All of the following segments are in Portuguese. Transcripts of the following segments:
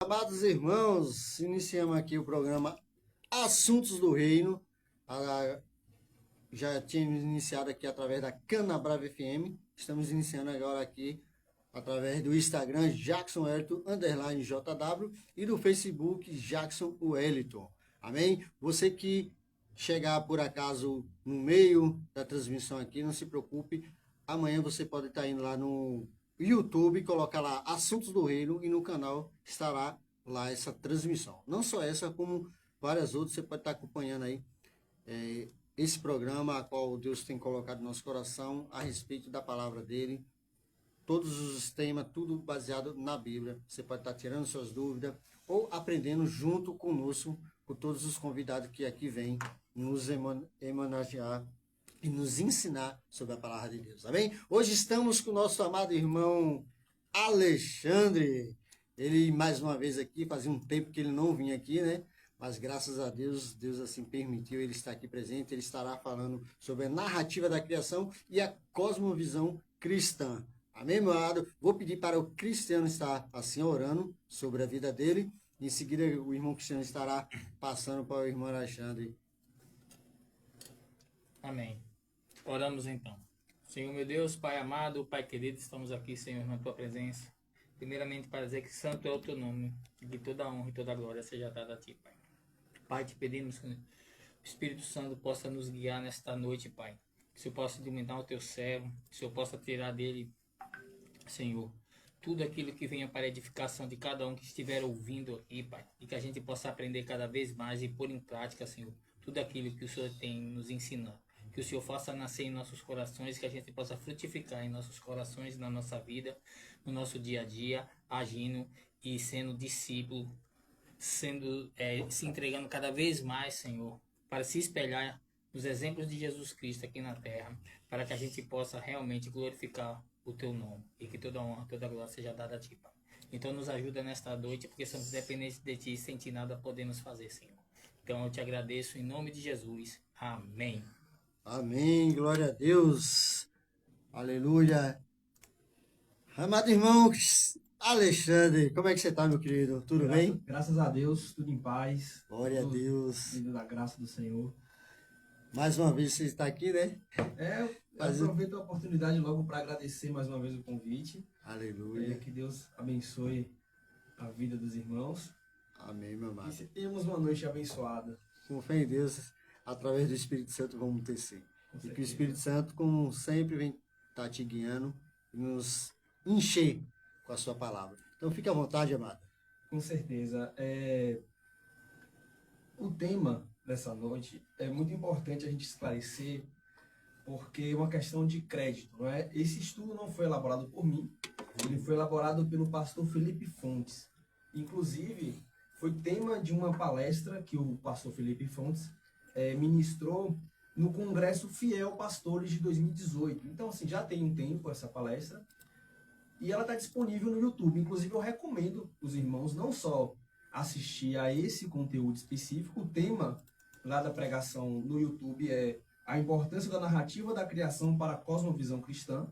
Amados irmãos, iniciamos aqui o programa Assuntos do Reino. Já tínhamos iniciado aqui através da Canabrava FM. Estamos iniciando agora aqui através do Instagram Jackson_JW e do Facebook Jackson Wellington. Amém? Você que chegar por acaso no meio da transmissão aqui, não se preocupe. Amanhã você pode estar indo lá no YouTube, colocar lá Assuntos do Reino e no canal estará lá essa transmissão. Não só essa, como várias outras, você pode estar acompanhando aí esse programa, a qual Deus tem colocado no nosso coração a respeito da palavra dele. Todos os temas, tudo baseado na Bíblia. Você pode estar tirando suas dúvidas ou aprendendo junto conosco, com todos os convidados que aqui vêm nos homenagear e nos ensinar sobre a palavra de Deus, amém? Hoje estamos com o nosso amado irmão Alexandre. Ele, mais uma vez aqui, fazia um tempo que ele não vinha aqui, né? Mas graças a Deus, Deus assim permitiu ele estar aqui presente. Ele estará falando sobre a narrativa da criação e a cosmovisão cristã. Amém, meu amado? Vou pedir para o Cristiano estar assim orando sobre a vida dele. Em seguida, o irmão Cristiano estará passando para o irmão Alexandre. Amém. Oramos então. Senhor meu Deus, Pai amado, Pai querido, estamos aqui, Senhor, na Tua presença. Primeiramente para dizer que santo é o Teu nome, e que toda a honra e toda a glória seja dada a Ti, Pai. Pai, te pedimos que o Espírito Santo possa nos guiar nesta noite, Pai. Que o Senhor possa iluminar o Teu servo, que o Senhor possa tirar dele, Senhor, tudo aquilo que venha para a edificação de cada um que estiver ouvindo aqui, Pai. E que a gente possa aprender cada vez mais e pôr em prática, Senhor, tudo aquilo que o Senhor tem nos ensinado. Que o Senhor faça nascer em nossos corações, que a gente possa frutificar em nossos corações, na nossa vida, no nosso dia a dia, agindo e sendo discípulo, se entregando cada vez mais, Senhor, para se espelhar nos exemplos de Jesus Cristo aqui na terra, para que a gente possa realmente glorificar o Teu nome e que toda honra, toda glória seja dada a Ti, Pai. Então nos ajuda nesta noite, porque somos dependentes de Ti e sem Ti nada podemos fazer, Senhor. Então eu te agradeço em nome de Jesus. Amém. Amém, glória a Deus, aleluia. Amado irmão Alexandre, como é que você está, meu querido? Tudo bem? Graças a Deus, tudo em paz. Glória a Deus. Vindo da graça do Senhor. Mais uma vez você está aqui, né? Eu aproveito a oportunidade logo para agradecer mais uma vez o convite. Aleluia. Que Deus abençoe a vida dos irmãos. Amém, meu amado. E tenhamos uma noite abençoada. Com fé em Deus, através do Espírito Santo, vamos tecer. E que o Espírito Santo, como sempre, vem estar te guiando e nos encher com a sua palavra. Então, fique à vontade, amado. Com certeza. O tema dessa noite é muito importante a gente esclarecer, porque é uma questão de crédito, não é? Esse estudo não foi elaborado por mim, ele foi elaborado pelo pastor Felipe Fontes. Inclusive, foi tema de uma palestra que o pastor Felipe Fontes ministrou no Congresso Fiel Pastores de 2018. Então, assim, já tem um tempo essa palestra e ela está disponível no YouTube. Inclusive, eu recomendo os irmãos não só assistir a esse conteúdo específico. O tema lá da pregação no YouTube é a importância da narrativa da criação para a cosmovisão cristã.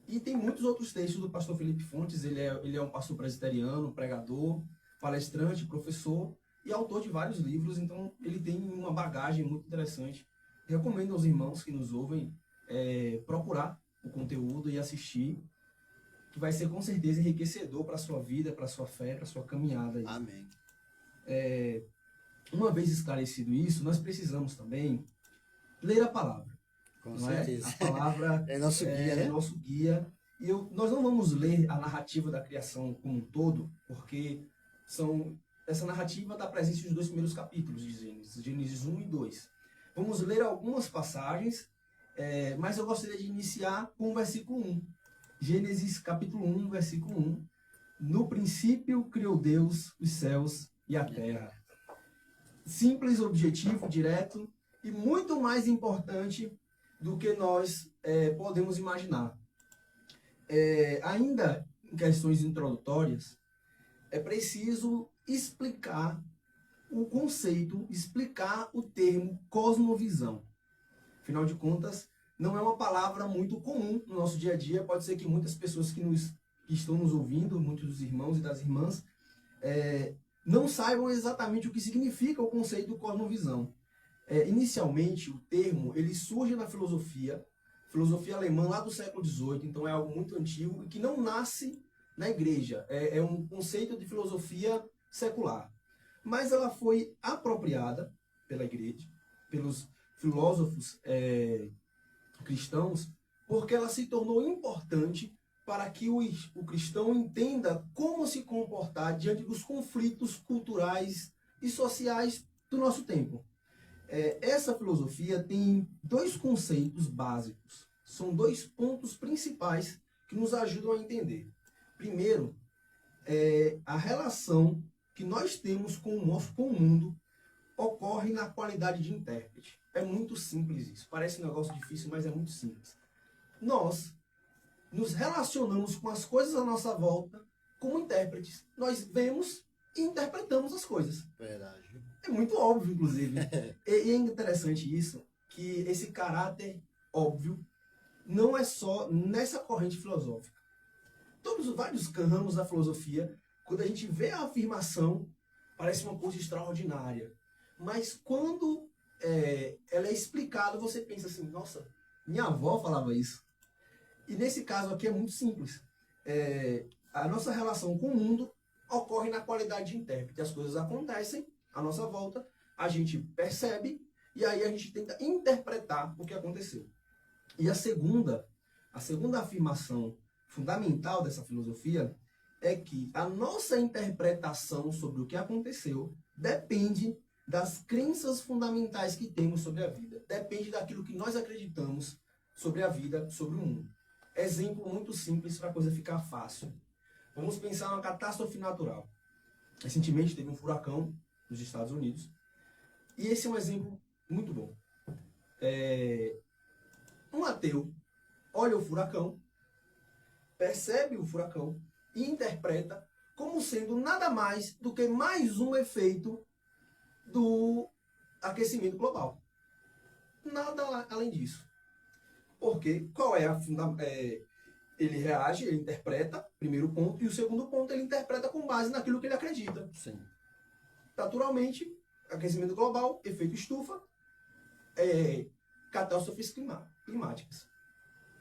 E tem muitos outros textos do pastor Felipe Fontes. Ele é um pastor presbiteriano, pregador, palestrante, professor e autor de vários livros. Então, ele tem uma bagagem muito interessante. Recomendo aos irmãos que nos ouvem procurar o conteúdo e assistir, que vai ser com certeza enriquecedor para a sua vida, para a sua fé, para a sua caminhada aí. Amém. Uma vez esclarecido isso, nós precisamos também ler a palavra. Com certeza. A palavra é nosso guia, né? É nosso guia. E nós não vamos ler a narrativa da criação como um todo, porque essa narrativa está presente nos 2 primeiros capítulos de Gênesis, Gênesis 1 e 2. Vamos ler algumas passagens, mas eu gostaria de iniciar com o versículo 1. Gênesis capítulo 1, versículo 1. No princípio criou Deus os céus e a terra. Simples, objetivo, direto e muito mais importante do que nós podemos imaginar. Ainda em questões introdutórias, é preciso explicar o conceito, explicar o termo cosmovisão. Afinal de contas, não é uma palavra muito comum no nosso dia a dia. Pode ser que muitas pessoas que estão nos ouvindo, muitos dos irmãos e das irmãs, não saibam exatamente o que significa o conceito cosmovisão. Inicialmente, o termo ele surge na filosofia alemã lá do século XVIII, então é algo muito antigo e que não nasce na igreja. É um conceito de filosofia secular. Mas ela foi apropriada pela igreja, pelos filósofos cristãos, porque ela se tornou importante para que o cristão entenda como se comportar diante dos conflitos culturais e sociais do nosso tempo. Essa filosofia tem dois conceitos básicos. São dois pontos principais que nos ajudam a entender. Primeiro, a relação que nós temos com o mundo ocorre na qualidade de intérprete. É muito simples isso. Parece um negócio difícil, mas é muito simples. Nós nos relacionamos com as coisas à nossa volta como intérpretes. Nós vemos e interpretamos as coisas. Verdade. É muito óbvio, inclusive. E é interessante isso, que esse caráter óbvio não é só nessa corrente filosófica. Vários ramos da filosofia, quando a gente vê a afirmação, parece uma coisa extraordinária. Mas quando ela é explicada, você pensa assim, nossa, minha avó falava isso. E nesse caso aqui é muito simples. A nossa relação com o mundo ocorre na qualidade de intérprete. As coisas acontecem à nossa volta, a gente percebe e aí a gente tenta interpretar o que aconteceu. E a segunda afirmação fundamental dessa filosofia é que a nossa interpretação sobre o que aconteceu depende das crenças fundamentais que temos sobre a vida. Depende daquilo que nós acreditamos sobre a vida, sobre o mundo. Exemplo muito simples para a coisa ficar fácil. Vamos pensar numa catástrofe natural. Recentemente teve um furacão nos Estados Unidos. E esse é um exemplo muito bom. Um ateu olha o furacão, percebe o furacão e interpreta como sendo nada mais do que mais um efeito do aquecimento global. Nada além disso. Porque qual é ele reage, ele interpreta, primeiro ponto, e o segundo ponto ele interpreta com base naquilo que ele acredita. Sim. Naturalmente, aquecimento global, efeito estufa, catástrofes climáticas.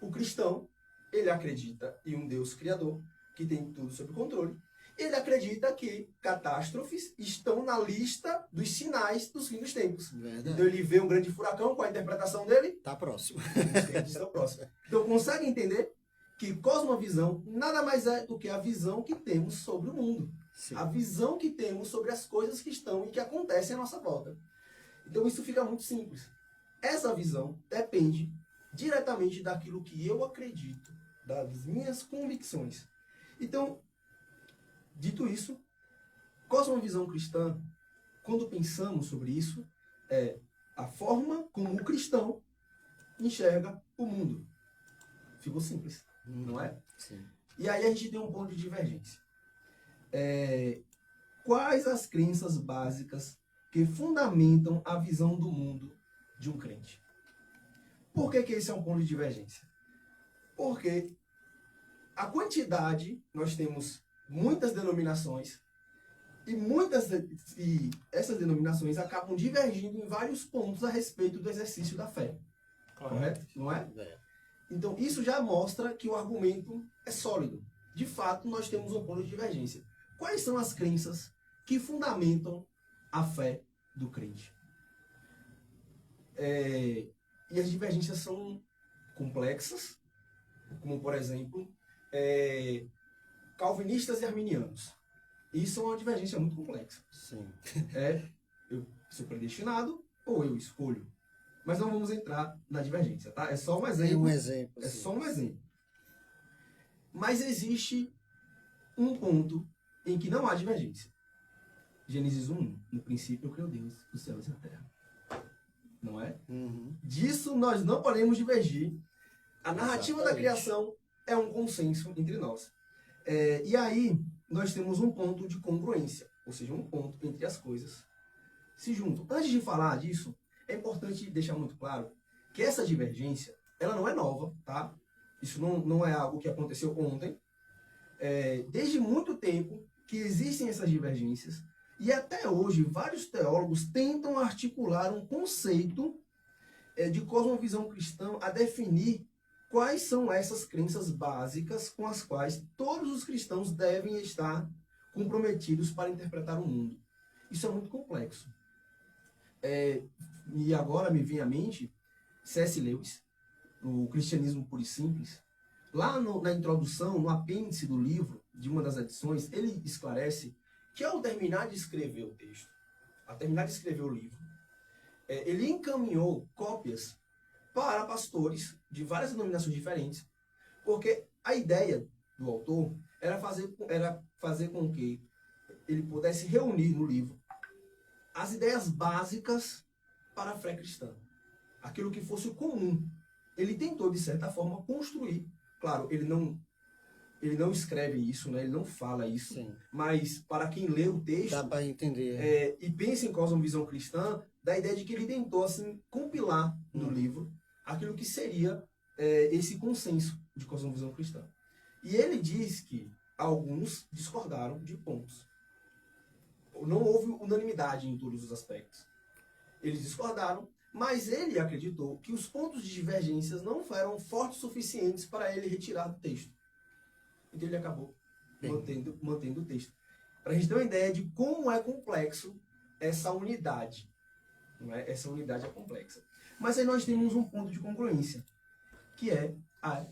O cristão, ele acredita em um Deus criador, que tem tudo sob controle. Ele acredita que catástrofes estão na lista dos sinais dos fins dos tempos. Verdade. Então ele vê um grande furacão, com a interpretação dele? Tá próximo. Os tempos estão próximos. Então consegue entender que cosmovisão nada mais é do que a visão que temos sobre o mundo. Sim. A visão que temos sobre as coisas que estão e que acontecem à nossa volta. Então isso fica muito simples. Essa visão depende diretamente daquilo que eu acredito, das minhas convicções. Então, dito isso, cosmovisão cristã, quando pensamos sobre isso, é a forma como o cristão enxerga o mundo. Ficou simples, não é? Sim. E aí a gente tem um ponto de divergência. Quais as crenças básicas que fundamentam a visão do mundo de um crente? Por que esse é um ponto de divergência? Porque a quantidade, nós temos muitas denominações, e essas denominações acabam divergindo em vários pontos a respeito do exercício da fé. Correto? Não é? Então, isso já mostra que o argumento é sólido. De fato, nós temos um ponto de divergência. Quais são as crenças que fundamentam a fé do crente? E as divergências são complexas, como, por exemplo, calvinistas e arminianos. Isso é uma divergência muito complexa. Sim. Eu sou predestinado ou eu escolho? Mas não vamos entrar na divergência, tá? É só um exemplo. Um exemplo. É só um exemplo. Mas existe um ponto em que não há divergência. Gênesis 1, no princípio criou Deus, os céus e a terra. Não é? Uhum. Disso nós não podemos divergir. A narrativa da Exatamente. criação é um consenso entre nós. E aí, nós temos um ponto de congruência, ou seja, um ponto entre as coisas se juntam. Antes de falar disso, é importante deixar muito claro que essa divergência, ela não é nova, tá? Isso não é algo que aconteceu ontem. Desde muito tempo que existem essas divergências e até hoje vários teólogos tentam articular um conceito de cosmovisão cristã a definir quais são essas crenças básicas com as quais todos os cristãos devem estar comprometidos para interpretar o mundo. Isso é muito complexo. E agora me vem à mente C.S. Lewis, o Cristianismo Puro e Simples. Lá na introdução, no apêndice do livro, de uma das edições, ele esclarece que ao terminar de escrever o texto, ao terminar de escrever o livro, ele encaminhou cópias para pastores de várias denominações diferentes, porque a ideia do autor era fazer com que ele pudesse reunir no livro as ideias básicas para a fé cristã, aquilo que fosse comum. Ele tentou, de certa forma, construir. Claro, ele não escreve isso, né? Ele não fala isso, Sim. mas para quem lê o texto Dá para entender. e pensa em cosmovisão cristã, dá a ideia de que ele tentou assim, compilar no livro aquilo que seria esse consenso de cosmovisão cristã. E ele diz que alguns discordaram de pontos. Não houve unanimidade em todos os aspectos. Eles discordaram, mas ele acreditou que os pontos de divergências não eram fortes o suficientes para ele retirar do texto. Então ele acabou mantendo o texto. Para a gente ter uma ideia de como é complexo essa unidade. Não é? Essa unidade é complexa. Mas aí nós temos um ponto de congruência, que é a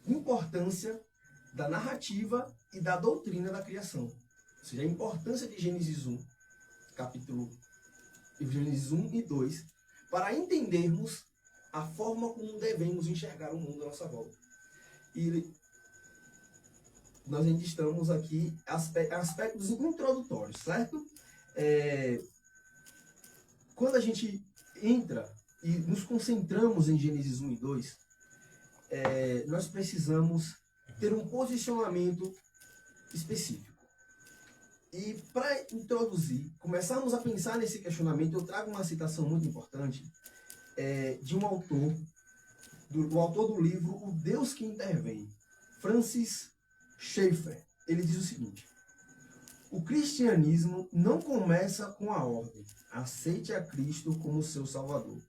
importância da narrativa e da doutrina da criação. Ou seja, a importância de Gênesis 1, Gênesis 1 e 2, para entendermos a forma como devemos enxergar o mundo à nossa volta. E nós ainda estamos aqui aspectos introdutórios, certo? Quando a gente entra e nos concentramos em Gênesis 1 e 2, nós precisamos ter um posicionamento específico. E para introduzir, começarmos a pensar nesse questionamento, eu trago uma citação muito importante de um autor, o autor do livro O Deus que Intervém, Francis Schaeffer. Ele diz o seguinte: o cristianismo não começa com a ordem, aceite a Cristo como seu Salvador.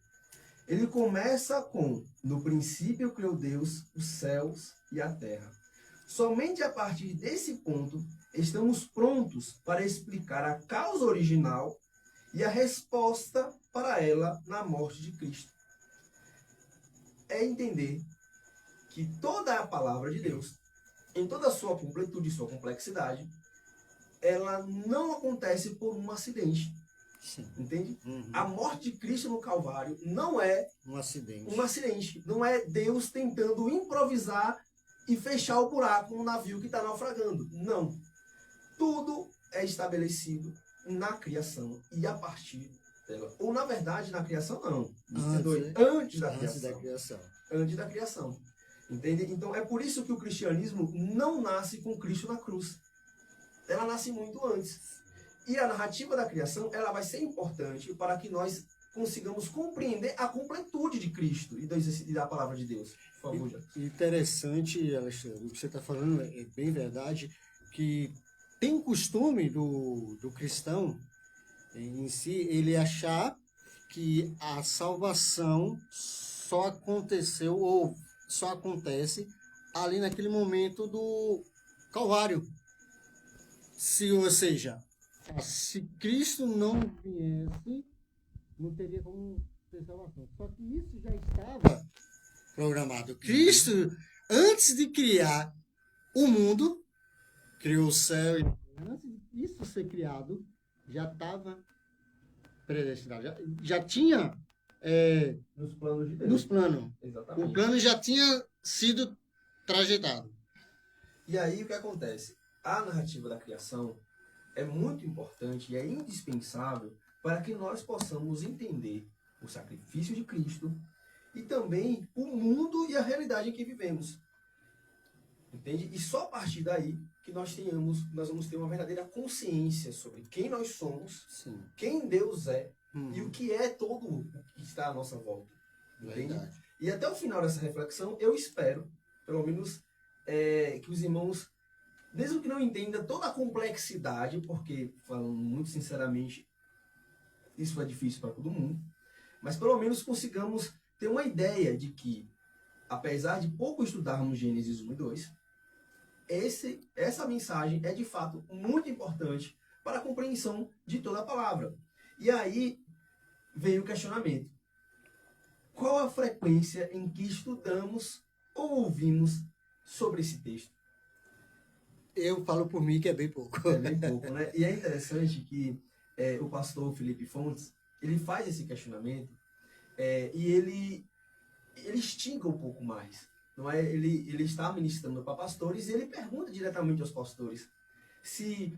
Ele começa com, no princípio criou Deus os céus e a terra. Somente a partir desse ponto, estamos prontos para explicar a causa original e a resposta para ela na morte de Cristo. É entender que toda a palavra de Deus, em toda a sua completude e sua complexidade, ela não acontece por um acidente. Sim. Entende? Uhum. A morte de Cristo no Calvário não é Um acidente. um acidente. Não é Deus tentando improvisar e fechar o buraco no navio que está naufragando. Não. Tudo é estabelecido na criação e a partir dela. Ou, na verdade, na criação, não. Antes da criação. Antes da criação. Entende? Então, é por isso que o cristianismo não nasce com Cristo na cruz. Ela nasce muito antes. E a narrativa da criação, ela vai ser importante para que nós consigamos compreender a completude de Cristo e da palavra de Deus. Por favor, Jackson. Interessante, Alexandre, o que você está falando é bem verdade, que tem costume do cristão em si, ele achar que a salvação só aconteceu ou só acontece ali naquele momento do Calvário. Ou seja, se Cristo não viesse, não teria como ter salvação. Só que isso já estava programado. Cristo, antes de criar o mundo, criou o céu e antes disso ser criado, já estava predestinado. Já tinha Nos planos de Deus. nos planos. Exatamente. O plano já tinha sido trajetado. E aí o que acontece? A narrativa da criação é muito importante e é indispensável para que nós possamos entender o sacrifício de Cristo e também o mundo e a realidade em que vivemos. Entende? E só a partir daí que nós vamos ter uma verdadeira consciência sobre quem nós somos, Sim. quem Deus é e o que é todo o que está à nossa volta. Entende? Verdade. E até o final dessa reflexão, eu espero, pelo menos, que os irmãos mesmo que não entenda toda a complexidade, porque, falando muito sinceramente, isso é difícil para todo mundo, mas pelo menos consigamos ter uma ideia de que, apesar de pouco estudarmos Gênesis 1 e 2, essa mensagem é de fato muito importante para a compreensão de toda a palavra. E aí vem o questionamento. Qual a frequência em que estudamos ou ouvimos sobre esse texto? Eu falo por mim que é bem pouco. É bem pouco, né? E é interessante que o pastor Felipe Fontes, ele faz esse questionamento e ele instiga um pouco mais. Não é? Ele está ministrando para pastores e ele pergunta diretamente aos pastores se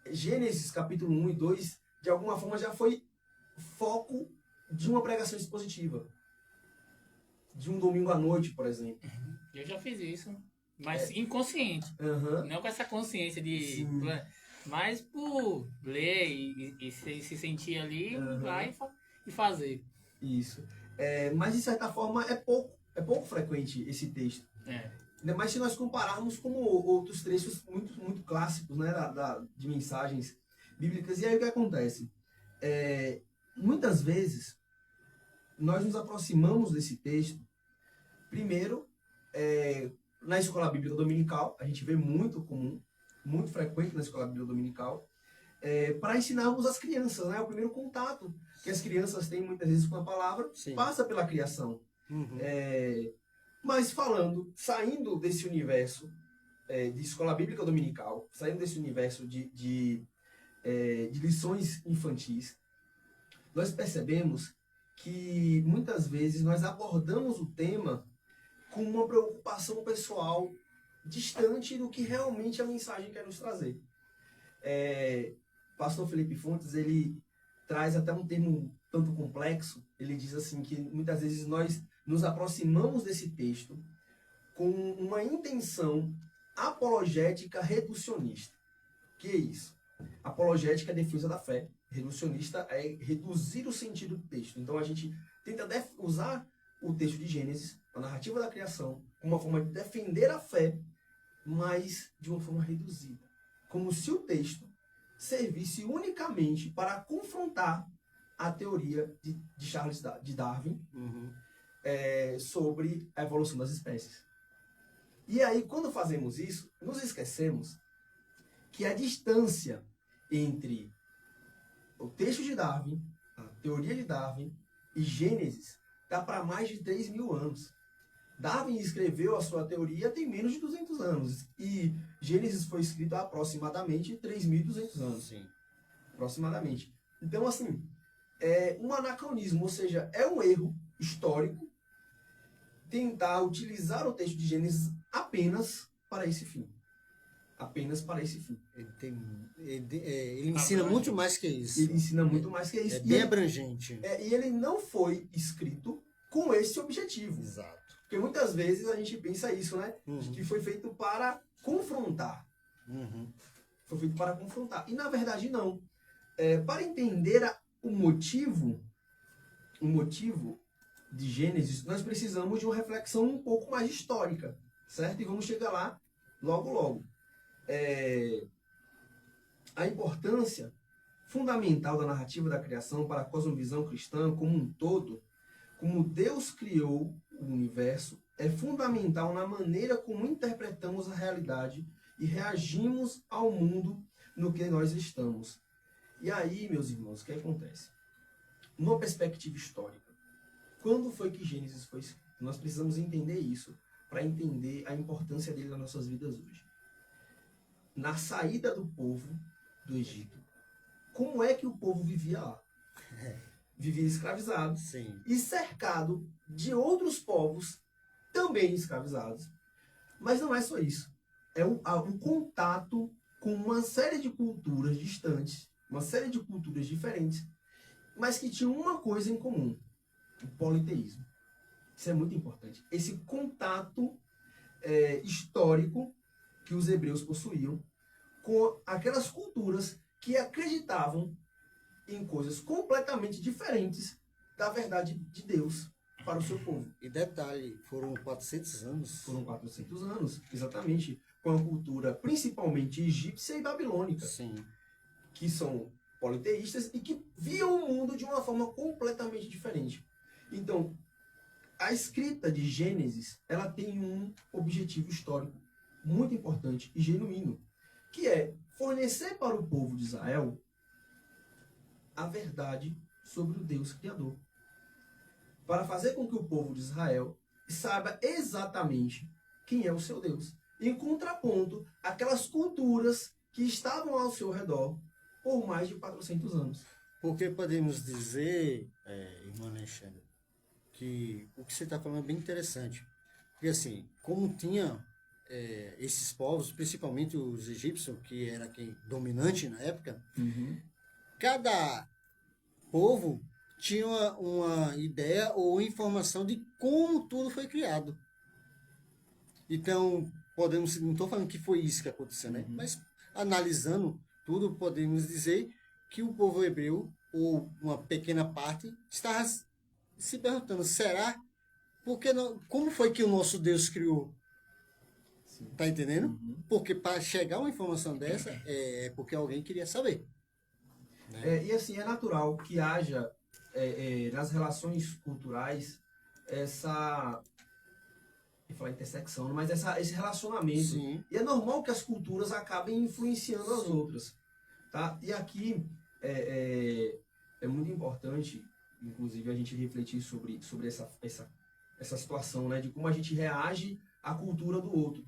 Gênesis capítulo 1 e 2, de alguma forma, já foi foco de uma pregação expositiva. De um domingo à noite, por exemplo. Eu já fiz isso, mas inconsciente. Uhum. Não com essa consciência de... Sim. Mas por ler e se sentir ali, Uhum. vai e fazer. Isso. Mas, de certa forma, é pouco frequente esse texto. Ainda mais se nós compararmos com outros trechos muito, muito clássicos, né, de mensagens bíblicas. E aí o que acontece? Muitas vezes, nós nos aproximamos desse texto, primeiro, na escola bíblica dominical, a gente vê muito comum, muito frequente na escola bíblica dominical, para ensinarmos as crianças, né? O primeiro contato que as crianças têm muitas vezes com a palavra, Sim. passa pela criação. Uhum. Mas saindo desse universo de escola bíblica dominical, saindo desse universo de lições infantis, nós percebemos que muitas vezes nós abordamos o tema com uma preocupação pessoal distante do que realmente a mensagem quer nos trazer. Pastor Felipe Fontes, ele traz até um termo tanto complexo, ele diz assim que muitas vezes nós nos aproximamos desse texto com uma intenção apologética reducionista. O que é isso? Apologética é defesa da fé, reducionista é reduzir o sentido do texto. Então a gente tenta usar o texto de Gênesis, a narrativa da criação, como uma forma de defender a fé, mas de uma forma reduzida. Como se o texto servisse unicamente para confrontar a teoria de Charles de Darwin Uhum. sobre a evolução das espécies. E aí, quando fazemos isso, nos esquecemos que a distância entre o texto de Darwin, a teoria de Darwin e Gênesis está para mais de 3.000 anos. Darwin escreveu a sua teoria tem menos de 200 anos e Gênesis foi escrito há aproximadamente 3.200 anos. Sim. Aproximadamente. Então, assim, é um anacronismo, ou seja, é um erro histórico tentar utilizar o texto de Gênesis apenas para esse fim. Apenas para esse fim. Ele ensina muito mais que isso. Ele ensina muito mais que isso. É bem abrangente. E ele não foi escrito com esse objetivo. Exato. Porque muitas vezes a gente pensa isso, né? Uhum. Que foi feito para confrontar. Uhum. Foi feito para confrontar. E na verdade não. Para entender o motivo de Gênesis, nós precisamos de uma reflexão um pouco mais histórica, certo? E vamos chegar lá logo, logo. A importância fundamental da narrativa da criação para a cosmovisão cristã como um todo, como Deus criou o universo, é fundamental na maneira como interpretamos a realidade e reagimos ao mundo no que nós estamos. E aí, meus irmãos, o que acontece? Numa perspectiva histórica, quando foi que Gênesis foi escrito? Nós precisamos entender isso para entender a importância dele nas nossas vidas hoje. Na saída do povo do Egito, como é que o povo vivia lá? Vivia escravizado. Sim. E cercado de outros povos também escravizados. Mas não é só isso. É um contato com uma série de culturas distantes, uma série de culturas diferentes, mas que tinham uma coisa em comum: o politeísmo. Isso é muito importante. Esse contato histórico que os hebreus possuíam com aquelas culturas que acreditavam em coisas completamente diferentes da verdade de Deus para o seu povo. E detalhe, foram 400 anos. Foram 400 anos, exatamente. com a cultura principalmente egípcia e babilônica, Sim. que são politeístas e que viam o mundo de uma forma completamente diferente. Então, a escrita de Gênesis, ela tem um objetivo histórico muito importante e genuíno, que é fornecer para o povo de Israel a verdade sobre o Deus Criador. Para fazer com que o povo de Israel saiba exatamente quem é o seu Deus. Em contraponto àquelas culturas que estavam ao seu redor por mais de 400 anos. Porque podemos dizer, irmão Alexandre, que o que você está falando é bem interessante. Porque assim, como tinha esses povos, principalmente os egípcios, que era quem dominante na época, cada povo tinha uma ideia ou informação de como tudo foi criado. Então, podemos, não estou falando que foi isso que aconteceu, né? Mas analisando tudo, podemos dizer que o povo hebreu, ou uma pequena parte, estava se perguntando, será? Porque não, como foi que o nosso Deus criou? Tá entendendo? Porque para chegar uma informação dessa, é porque alguém queria saber. E assim, é natural que haja nas relações culturais essa, eu ia falar intersecção, mas esse relacionamento. Sim. E é normal que as culturas acabem influenciando as outras. Tá? E aqui é muito importante, inclusive, a gente refletir sobre essa situação, né? De como a gente reage à cultura do outro.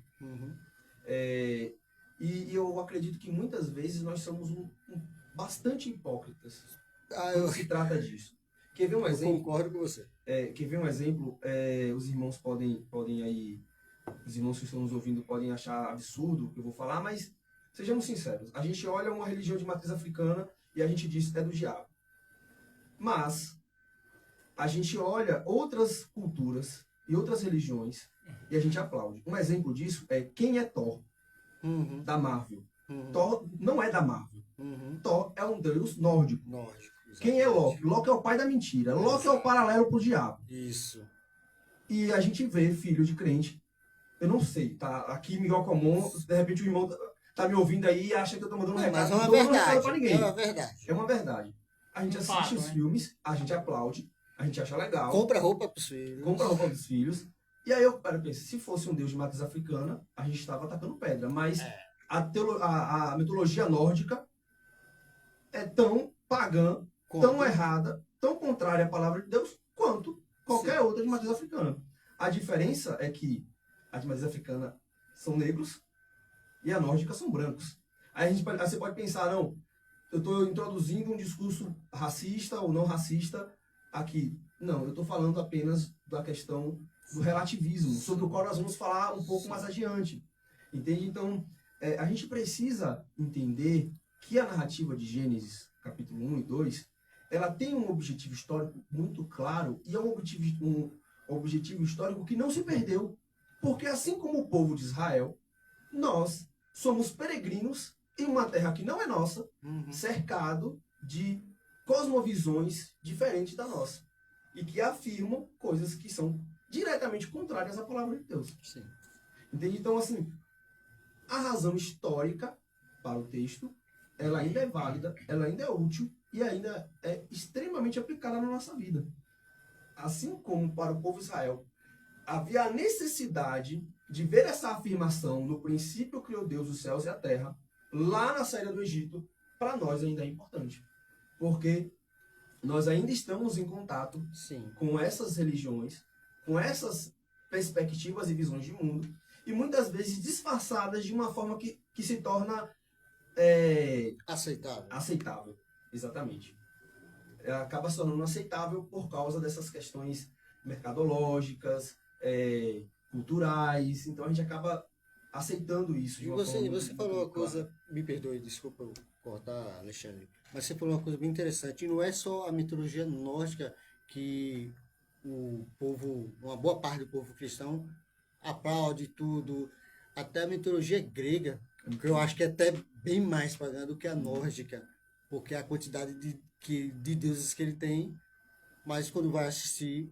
E eu acredito que muitas vezes nós somos bastante hipócritas quando se trata disso. Quer ver um Eu exemplo? concordo com você. Quer ver um exemplo? Os irmãos podem aí, os irmãos que estão nos ouvindo podem achar absurdo o que eu vou falar, mas sejamos sinceros. A gente olha uma religião de matriz africana e a gente diz é do diabo. Mas a gente olha outras culturas e outras religiões e a gente aplaude. Um exemplo disso é quem é Thor, da Marvel. Thor não é da Marvel. Thor é um deus nórdico. Quem é Loki? Loki é o pai da mentira. Loki é o paralelo pro diabo. Isso. E a gente vê filho de crente. Eu não sei, tá? Aqui Miguel Comum, de repente o irmão tá me ouvindo aí e acha que eu tô mandando um recado. Mas é uma Não tô mandando recado verdade. pra ninguém. É uma verdade. É uma verdade. A gente assiste fato, os né? filmes, a gente aplaude, a gente acha legal. Compra roupa pros filhos. Compra roupa dos filhos. E aí eu penso, se fosse um deus de matriz africana, a gente estava atacando pedra. Mas a mitologia nórdica é tão pagã, tão errada, tão contrária à palavra de Deus, quanto qualquer outra de matriz africana. A diferença é que a de matriz africana são negros e a nórdica são brancos. Aí você pode pensar, não, eu estou introduzindo um discurso racista ou não racista aqui. Não, eu estou falando apenas da questão do relativismo, sobre o qual nós vamos falar um pouco mais adiante. Entende? Então, a gente precisa entender que a narrativa de Gênesis, capítulo 1 e 2, ela tem um objetivo histórico muito claro e é um objetivo histórico que não se perdeu. Porque assim como o povo de Israel, nós somos peregrinos em uma terra que não é nossa, cercado de cosmovisões diferentes da nossa. E que afirmam coisas que são diretamente contrárias à palavra de Deus. Sim. Entende? Então, assim, a razão histórica para o texto, ela ainda é válida, ela ainda é útil e ainda é extremamente aplicada na nossa vida. Assim como para o povo de Israel, havia a necessidade de ver essa afirmação no princípio criou Deus os céus e a terra, lá na saída do Egito, para nós ainda é importante. Porque nós ainda estamos em contato com essas religiões, com essas perspectivas e visões de mundo, e muitas vezes disfarçadas de uma forma que se torna aceitável. Exatamente. Ela acaba se tornando aceitável por causa dessas questões mercadológicas, culturais. Então a gente acaba aceitando isso. E você falou uma coisa, me perdoe, desculpa eu cortar, Alexandre, mas você falou uma coisa bem interessante. E não é só a mitologia nórdica que o povo, uma boa parte do povo cristão, aplaude tudo. Até a mitologia grega, que eu acho que é até bem mais pagã do que a nórdica, porque a quantidade de deuses que ele tem, mas quando vai assistir,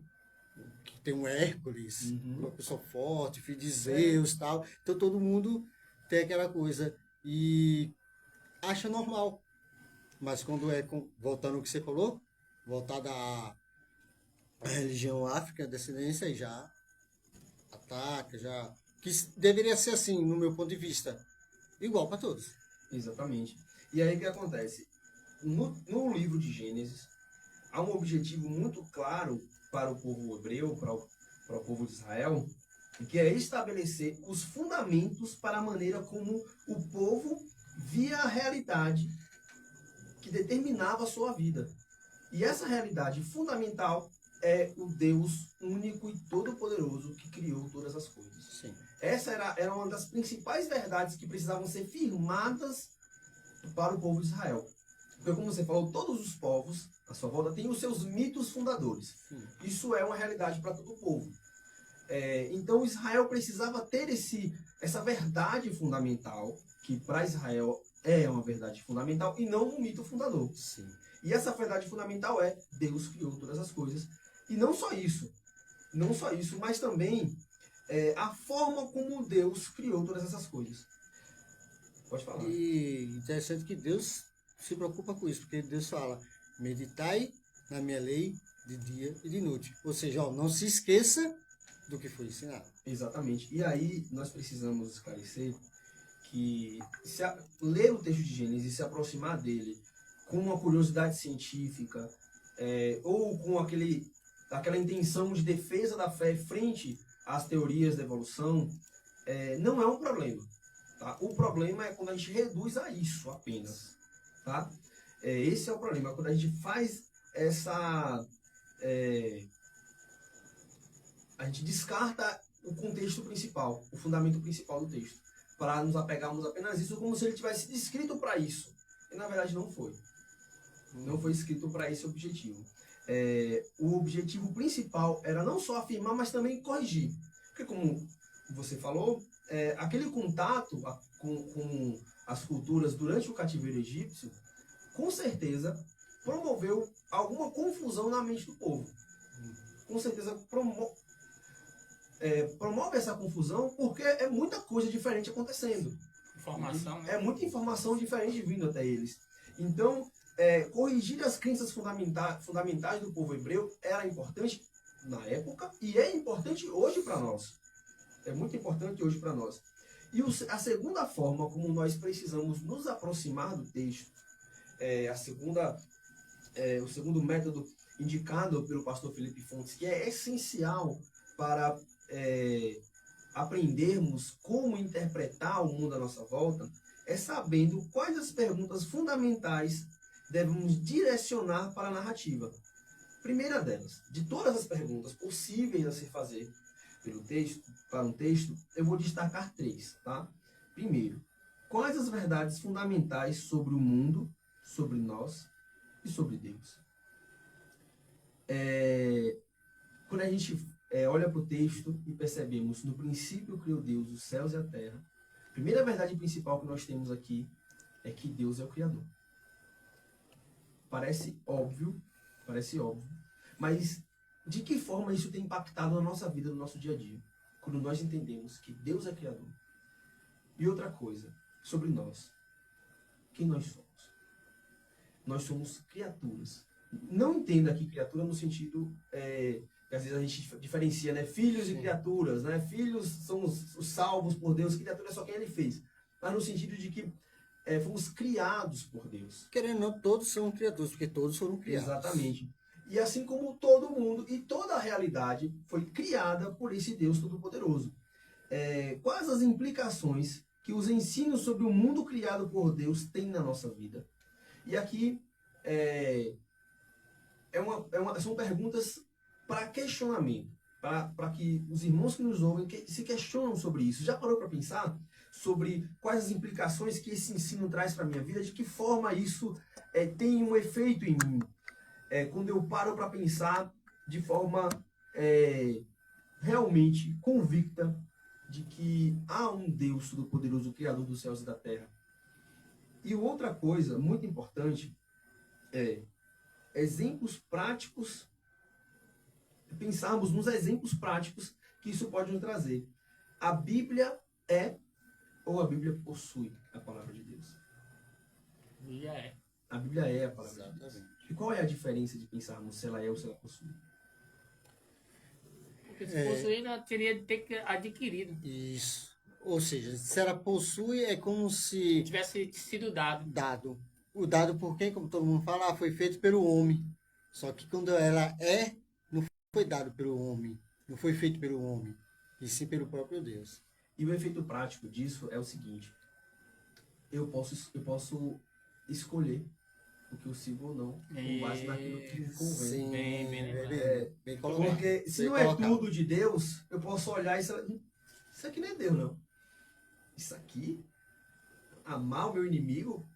que tem um Hércules, uma pessoa forte, filho de Zeus e tal, então todo mundo ter aquela coisa e acha normal. Mas quando voltando ao que você falou, voltada à religião África, descendência, aí já ataca, já. Que deveria ser assim, no meu ponto de vista, igual para todos. Exatamente. E aí o que acontece? No livro de Gênesis, há um objetivo muito claro para o povo hebreu, para o povo de Israel, que é estabelecer os fundamentos para a maneira como o povo via a realidade que determinava a sua vida. E essa realidade fundamental é o Deus único e todo-poderoso que criou todas as coisas. Sim. Essa era uma das principais verdades que precisavam ser firmadas para o povo de Israel. Porque, como você falou, todos os povos à sua volta têm os seus mitos fundadores. Sim. Isso é uma realidade para todo o povo. Então, Israel precisava ter essa verdade fundamental, que para Israel é uma verdade fundamental, e não um mito fundador. Sim. E essa verdade fundamental é Deus criou todas as coisas. E não só isso, mas também a forma como Deus criou todas essas coisas. Pode falar. E interessante que Deus se preocupa com isso, porque Deus fala, meditai na minha lei de dia e de noite. Ou seja, ó, não se esqueça do que foi ensinado. Exatamente. E aí nós precisamos esclarecer que ler o texto de Gênesis e se aproximar dele com uma curiosidade científica ou com aquela intenção de defesa da fé frente às teorias da evolução, não é um problema. Tá? O problema é quando a gente reduz a isso apenas. Tá? Esse é o problema, quando a gente faz a gente descarta o contexto principal, o fundamento principal do texto, para nos apegarmos apenas a isso, como se ele tivesse escrito para isso. E na verdade não foi. Não foi escrito para esse objetivo. O objetivo principal era não só afirmar, mas também corrigir. Porque, como você falou, aquele contato com as culturas durante o cativeiro egípcio, com certeza promoveu alguma confusão na mente do povo. Com certeza promove essa confusão porque é muita coisa diferente acontecendo. Informação, né? É muita informação diferente vindo até eles. Então, corrigir as crenças fundamentais do povo hebreu era importante na época e é importante hoje para nós. É muito importante hoje para nós. E a segunda forma como nós precisamos nos aproximar do texto, o segundo método indicado pelo pastor Felipe Fontes, que é essencial para aprendermos como interpretar o mundo à nossa volta, é sabendo quais as perguntas fundamentais devemos direcionar para a narrativa. Primeira delas, de todas as perguntas possíveis a se fazer para um texto, eu vou destacar 3, tá? Primeiro, quais as verdades fundamentais sobre o mundo, sobre nós e sobre Deus? Quando a gente olha para o texto e percebemos, no princípio criou Deus os céus e a terra, a primeira verdade principal que nós temos aqui é que Deus é o Criador. Parece óbvio, mas de que forma isso tem impactado na nossa vida, no nosso dia a dia? Quando nós entendemos que Deus é Criador. E outra coisa, sobre nós. Quem nós somos? Nós somos criaturas. Não entenda aqui criatura no sentido que às vezes a gente diferencia, né? Filhos e criaturas, né? Filhos são os salvos por Deus, criatura é só quem ele fez. Mas no sentido de que fomos criados por Deus. Querendo ou não, todos são criaturas, porque todos foram criados. Exatamente. E assim como todo mundo e toda a realidade foi criada por esse Deus Todo-Poderoso. Quais as implicações que os ensinos sobre o mundo criado por Deus têm na nossa vida? E aqui são perguntas para questionamento, para que os irmãos que nos ouvem se questionam sobre isso. Já parou para pensar sobre quais as implicações que esse ensino traz para a minha vida? De que forma isso tem um efeito em mim? Quando eu paro para pensar de forma realmente convicta de que há um Deus Todo-Poderoso, Criador dos céus e da terra. E outra coisa muito importante exemplos práticos, pensarmos nos exemplos práticos que isso pode nos trazer. A Bíblia é ou a Bíblia possui a palavra de Deus? Já é. A Bíblia é a palavra de Deus. Exatamente. E qual é a diferença de pensarmos se ela é ou se ela possui? Porque se fosse ele, ela teria de ter adquirido. Isso. Ou seja, se ela possui, é como se Tivesse sido dado. dado. O dado por quem, como todo mundo fala, foi feito pelo homem. Só que quando ela é, não foi dado pelo homem. Não foi feito pelo homem. E sim pelo próprio Deus. E o efeito prático disso é o seguinte: eu posso escolher o que eu sigo ou não, com base naquilo que me convém. Sim, Bem lembrado. bem colocado. Porque se Bem não é colocado. tudo de Deus, eu posso olhar e isso aqui não é Deus, não. Isso aqui, amar o meu inimigo,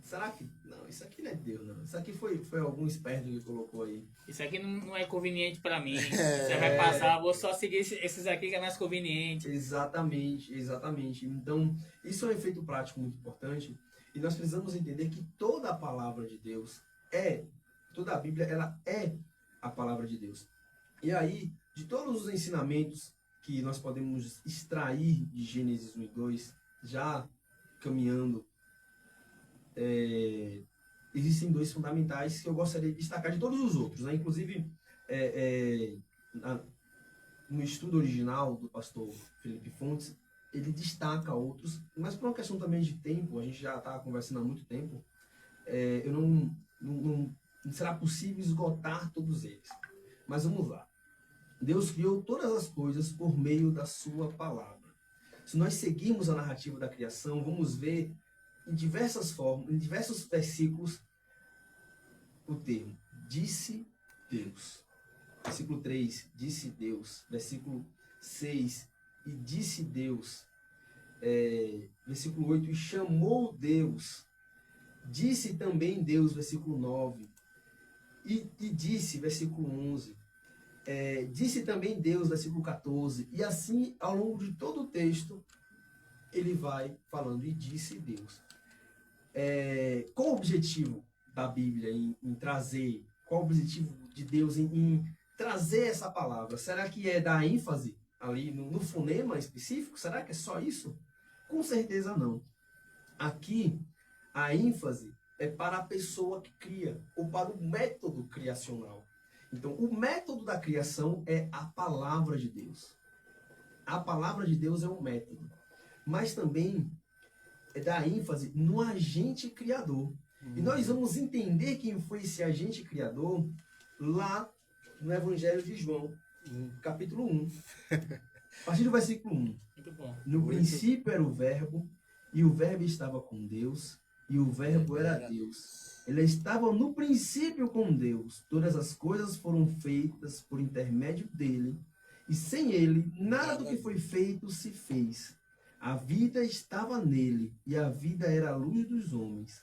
será que... Não, isso aqui não é Deus, não. Isso aqui foi algum esperto que colocou aí. Isso aqui não é conveniente para mim. Você vai passar, vou só seguir esses aqui que é mais conveniente. Exatamente, exatamente. Então, isso é um efeito prático muito importante. E nós precisamos entender que toda a palavra de Deus toda a Bíblia, ela é a palavra de Deus. E aí, de todos os ensinamentos que nós podemos extrair de Gênesis 1 e 2, já caminhando, existem dois fundamentais que eu gostaria de destacar de todos os outros, né? Inclusive, no estudo original do pastor Felipe Fontes, ele destaca outros, mas por uma questão também de tempo, a gente já está conversando há muito tempo, não será possível esgotar todos eles. Mas vamos lá. Deus criou todas as coisas por meio da sua palavra. Se nós seguirmos a narrativa da criação, vamos ver em diversas formas, em diversos versículos, o termo disse Deus. Versículo 3, disse Deus. Versículo 6, e disse Deus. Versículo 8, e chamou Deus. Disse também Deus, versículo 9. E disse, versículo 11. Disse também Deus, versículo 14. E assim, ao longo de todo o texto, ele vai falando, e disse Deus. Qual o objetivo da Bíblia em trazer? Qual o objetivo de Deus em trazer essa palavra? Será que é dar ênfase ali no fonema específico? Será que é só isso? Com certeza não. Aqui, a ênfase é para a pessoa que cria, ou para o método criacional. Então, o método da criação é a palavra de Deus. A palavra de Deus é um método. Mas também dá ênfase no agente criador. E nós vamos entender quem foi esse agente criador lá no Evangelho de João, capítulo 1. A partir do versículo 1. Muito bom. No princípio era o Verbo, e o Verbo estava com Deus, e o Verbo era Deus. Ele estava no princípio com Deus. Todas as coisas foram feitas por intermédio dele, e sem ele, nada do que foi feito se fez. A vida estava nele, e a vida era a luz dos homens.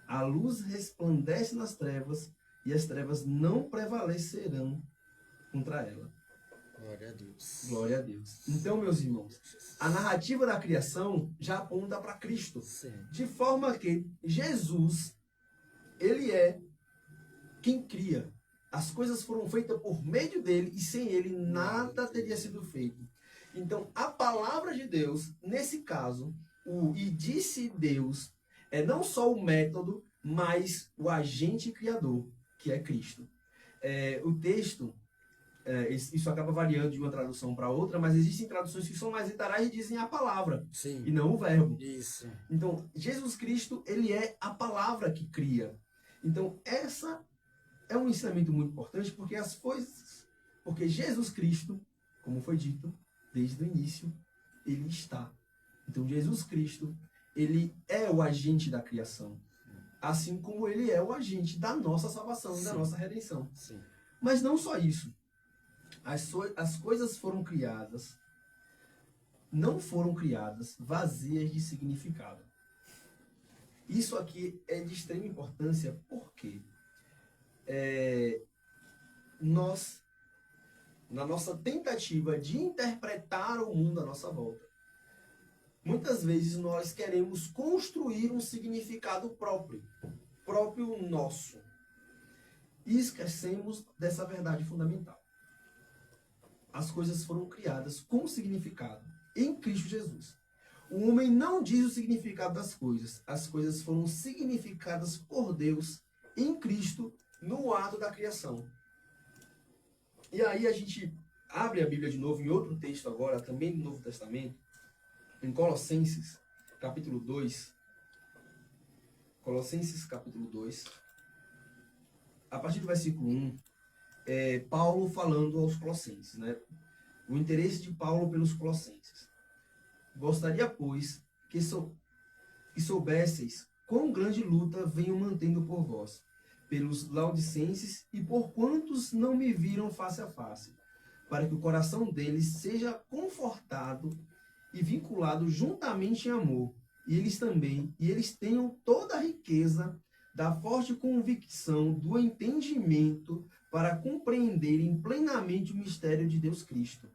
A luz resplandece nas trevas, e as trevas não prevalecerão contra ela. Glória a Deus. Glória a Deus. Então, meus irmãos, a narrativa da criação já aponta para Cristo. Sim. De forma que Jesus, ele é quem cria. As coisas foram feitas por meio dele e sem ele nada teria sido feito. Então, a palavra de Deus, nesse caso, e disse Deus, é não só o método, mas o agente criador, que é Cristo. O texto, isso acaba variando de uma tradução para outra, mas existem traduções que são mais literais e dizem a palavra, Sim. e não o verbo. Isso. Então, Jesus Cristo, ele é a palavra que cria. Então, essa é um ensinamento muito importante, porque Jesus Cristo, como foi dito desde o início, ele está. Então, Jesus Cristo, ele é o agente da criação, assim como ele é o agente da nossa salvação, da nossa redenção. Sim. Mas não só isso. As coisas foram criadas, não foram criadas vazias de significado. Isso aqui é de extrema importância porque nós, na nossa tentativa de interpretar o mundo à nossa volta, muitas vezes nós queremos construir um significado próprio nosso, e esquecemos dessa verdade fundamental. As coisas foram criadas com significado em Cristo Jesus. O homem não diz o significado das coisas. As coisas foram significadas por Deus em Cristo no ato da criação. E aí a gente abre a Bíblia de novo em outro texto agora, também do Novo Testamento, em Colossenses, capítulo 2. Colossenses, capítulo 2. A partir do versículo 1, Paulo falando aos Colossenses, né? O interesse de Paulo pelos Colossenses. Gostaria, pois, que soubesseis quão grande luta venho mantendo por vós, pelos laudicenses e por quantos não me viram face a face, para que o coração deles seja confortado e vinculado juntamente em amor, e eles tenham toda a riqueza da forte convicção do entendimento para compreenderem plenamente o mistério de Deus Cristo,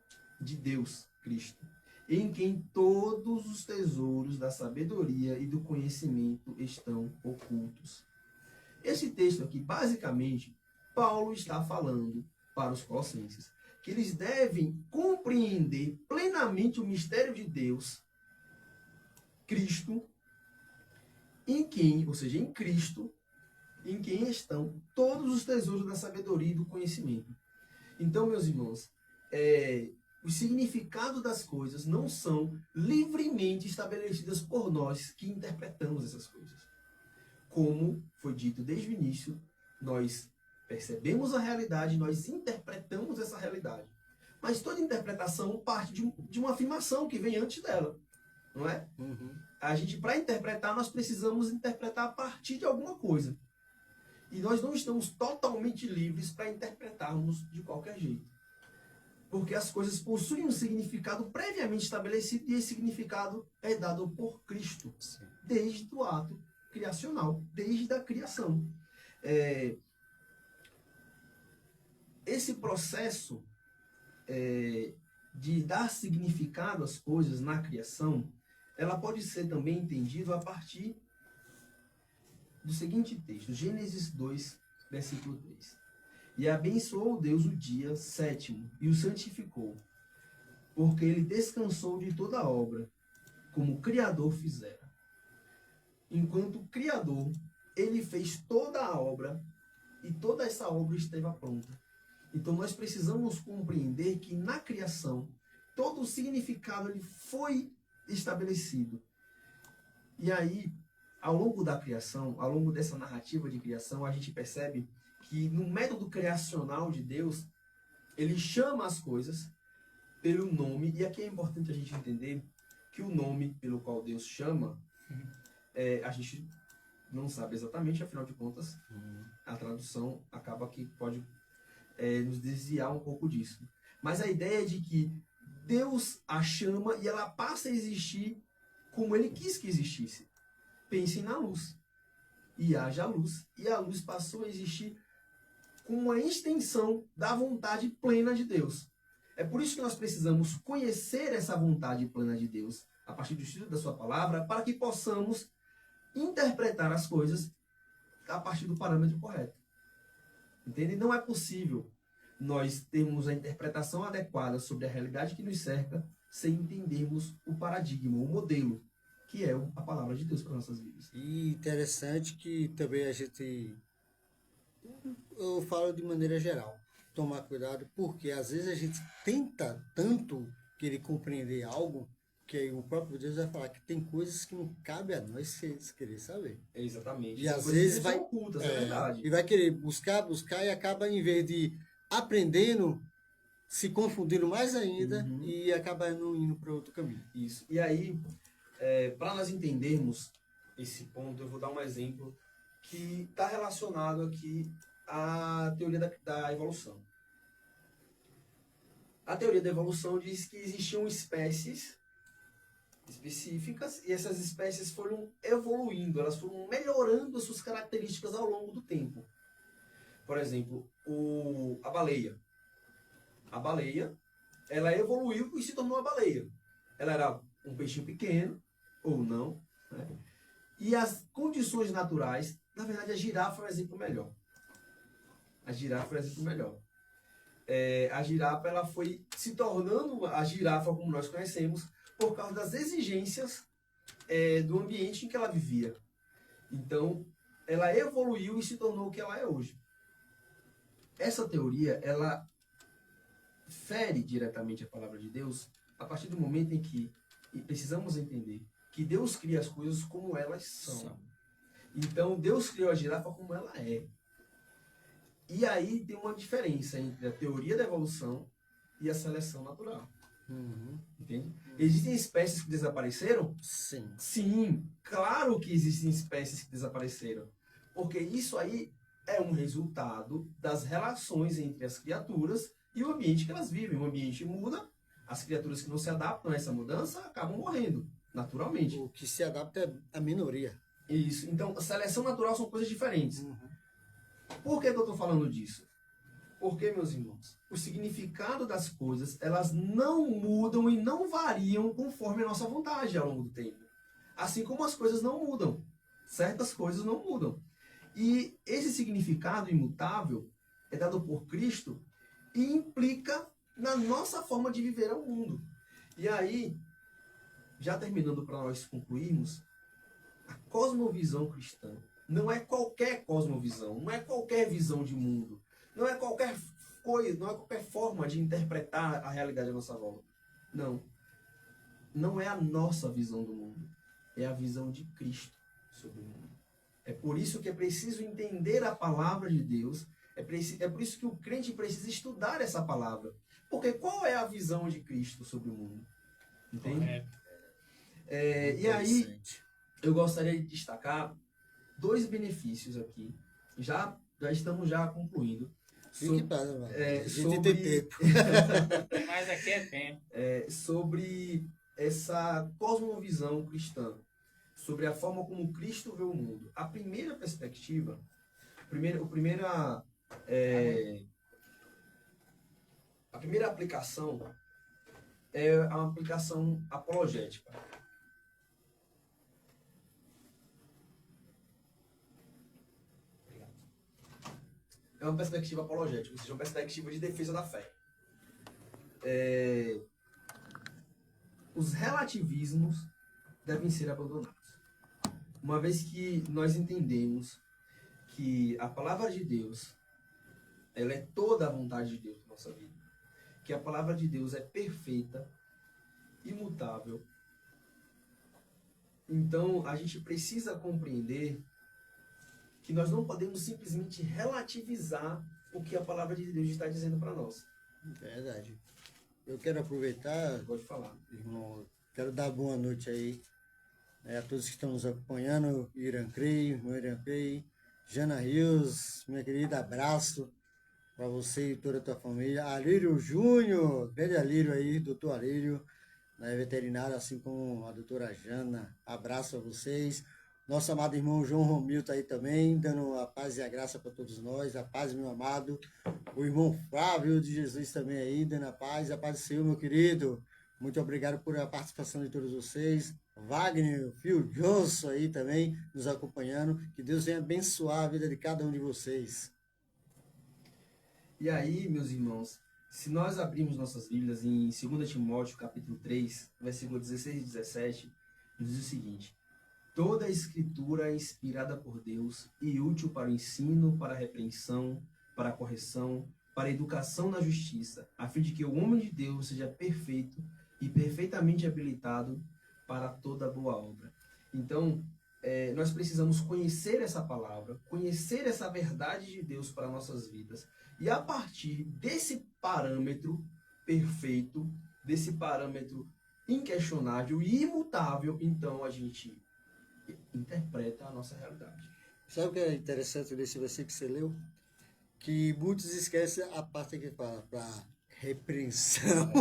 em quem todos os tesouros da sabedoria e do conhecimento estão ocultos. Esse texto aqui, basicamente, Paulo está falando para os colossenses que eles devem compreender plenamente o mistério de Deus, Cristo, em quem, ou seja, em Cristo, em quem estão todos os tesouros da sabedoria e do conhecimento. Então, meus irmãos, o significado das coisas não são livremente estabelecidas por nós que interpretamos essas coisas. Como foi dito desde o início, nós percebemos a realidade, nós interpretamos essa realidade. Mas toda interpretação parte de uma afirmação que vem antes dela, não é? Uhum. A gente, para interpretar, nós precisamos interpretar a partir de alguma coisa. E nós não estamos totalmente livres para interpretarmos de qualquer jeito. Porque as coisas possuem um significado previamente estabelecido e esse significado é dado por Cristo, desde o ato criacional, desde a criação. Esse processo de dar significado às coisas na criação, ela pode ser também entendida a partir do seguinte texto, Gênesis 2, versículo 3. E abençoou Deus o dia sétimo e o santificou, porque ele descansou de toda a obra, como o Criador fizera. Enquanto Criador, ele fez toda a obra e toda essa obra esteve pronta. Então nós precisamos compreender que na criação, todo o significado ele foi estabelecido. E aí, ao longo da criação, ao longo dessa narrativa de criação, a gente percebe que no método criacional de Deus, ele chama as coisas pelo nome, e aqui é importante a gente entender que o nome pelo qual Deus chama, a gente não sabe exatamente, afinal de contas, a tradução acaba que pode nos desviar um pouco disso. Mas a ideia é de que Deus a chama e ela passa a existir como ele quis que existisse. Pensem na luz. E haja luz. E a luz passou a existir como uma extensão da vontade plena de Deus. É por isso que nós precisamos conhecer essa vontade plena de Deus a partir do estudo da sua palavra, para que possamos interpretar as coisas a partir do parâmetro correto. Entende? Não é possível nós termos a interpretação adequada sobre a realidade que nos cerca sem entendermos o paradigma, o modelo, que é a palavra de Deus para nossas vidas. E interessante que também a gente, eu falo de maneira geral, tomar cuidado, porque às vezes a gente tenta tanto querer compreender algo, que aí o próprio Deus vai falar que tem coisas que não cabe a nós querer saber. Exatamente. E São às coisas vezes que vai são ocultas, é verdade. e vai querer buscar e acaba, em vez de aprendendo, se confundindo mais ainda e acaba não indo para outro caminho. Isso. E aí, para nós entendermos esse ponto, eu vou dar um exemplo que está relacionado aqui à teoria da evolução. A teoria da evolução diz que existiam espécies específicas e essas espécies foram evoluindo, elas foram melhorando as suas características ao longo do tempo. Por exemplo, a baleia. A baleia, ela evoluiu e se tornou uma baleia. Ela era um peixinho pequeno, ou não, né? E as condições naturais, na verdade a girafa é um exemplo melhor. A girafa é um exemplo melhor. A girafa ela foi se tornando a girafa como nós conhecemos por causa das exigências do ambiente em que ela vivia. Então, ela evoluiu e se tornou o que ela é hoje. Essa teoria, ela fere diretamente a palavra de Deus a partir do momento em que precisamos entender que Deus cria as coisas como elas são. Então, Deus criou a girafa como ela é. E aí tem uma diferença entre a teoria da evolução e a seleção natural. Entende? Existem espécies que desapareceram? Sim. Sim, claro que existem espécies que desapareceram. Porque isso aí é um resultado das relações entre as criaturas e o ambiente que elas vivem. O ambiente muda, as criaturas que não se adaptam a essa mudança acabam morrendo, naturalmente. O que se adapta é a minoria. Isso. Então, a seleção natural são coisas diferentes. Por que eu estou falando disso? Porque, meus irmãos, o significado das coisas, elas não mudam e não variam conforme a nossa vontade ao longo do tempo. Assim como as coisas não mudam. Certas coisas não mudam. E esse significado imutável é dado por Cristo e implica na nossa forma de viver ao mundo. E aí, já terminando para nós concluirmos, a cosmovisão cristã não é qualquer cosmovisão, não é qualquer visão de mundo. Não é qualquer coisa, não é qualquer forma de interpretar a realidade à nossa volta. Não. Não é a nossa visão do mundo. É a visão de Cristo sobre o mundo. É por isso que é preciso entender a palavra de Deus. É por isso que o crente precisa estudar essa palavra. Porque qual é a visão de Cristo sobre o mundo? Entende? E aí, eu gostaria de destacar 2 benefícios aqui. Já estamos concluindo. Fique para, mano. A gente Sobre... tem tempo. Mas aqui é tempo. Sobre essa cosmovisão cristã, sobre a forma como Cristo vê o mundo. A primeira perspectiva, a primeira aplicação é uma aplicação apologética. É uma perspectiva apologética, ou seja, uma perspectiva de defesa da fé. Os relativismos devem ser abandonados. Uma vez que nós entendemos que a palavra de Deus, ela é toda a vontade de Deus na nossa vida, que a palavra de Deus é perfeita, imutável, então a gente precisa compreender que nós não podemos simplesmente relativizar o que a palavra de Deus está dizendo para nós. Verdade. Eu quero aproveitar, Pode falar. irmão, quero dar boa noite aí a todos que estão nos acompanhando, irmão Irã Crei, Jana Rios, minha querida, abraço para você e toda a tua família. Alírio Júnior, grande Alírio aí, doutor Alírio, veterinário, assim como a doutora Jana, abraço a vocês. Nosso amado irmão João Romil está aí também, dando a paz e a graça para todos nós. A paz, meu amado. O irmão Flávio de Jesus também aí, dando a paz do Senhor, meu querido. Muito obrigado por a participação de todos vocês. Wagner, Phil Johnson aí também, nos acompanhando. Que Deus venha abençoar a vida de cada um de vocês. E aí, meus irmãos, se nós abrirmos nossas Bíblias em 2 Timóteo, capítulo 3, versículo 16 e 17, diz o seguinte: toda a escritura é inspirada por Deus e útil para o ensino, para a repreensão, para a correção, para a educação na justiça, a fim de que o homem de Deus seja perfeito e perfeitamente habilitado para toda boa obra. Então, nós precisamos conhecer essa palavra, conhecer essa verdade de Deus para nossas vidas. E a partir desse parâmetro perfeito, desse parâmetro inquestionável e imutável, então a gente interpreta a nossa realidade. Sabe o que é interessante desse versículo que você leu? Que muitos esquecem a parte que fala para repreensão.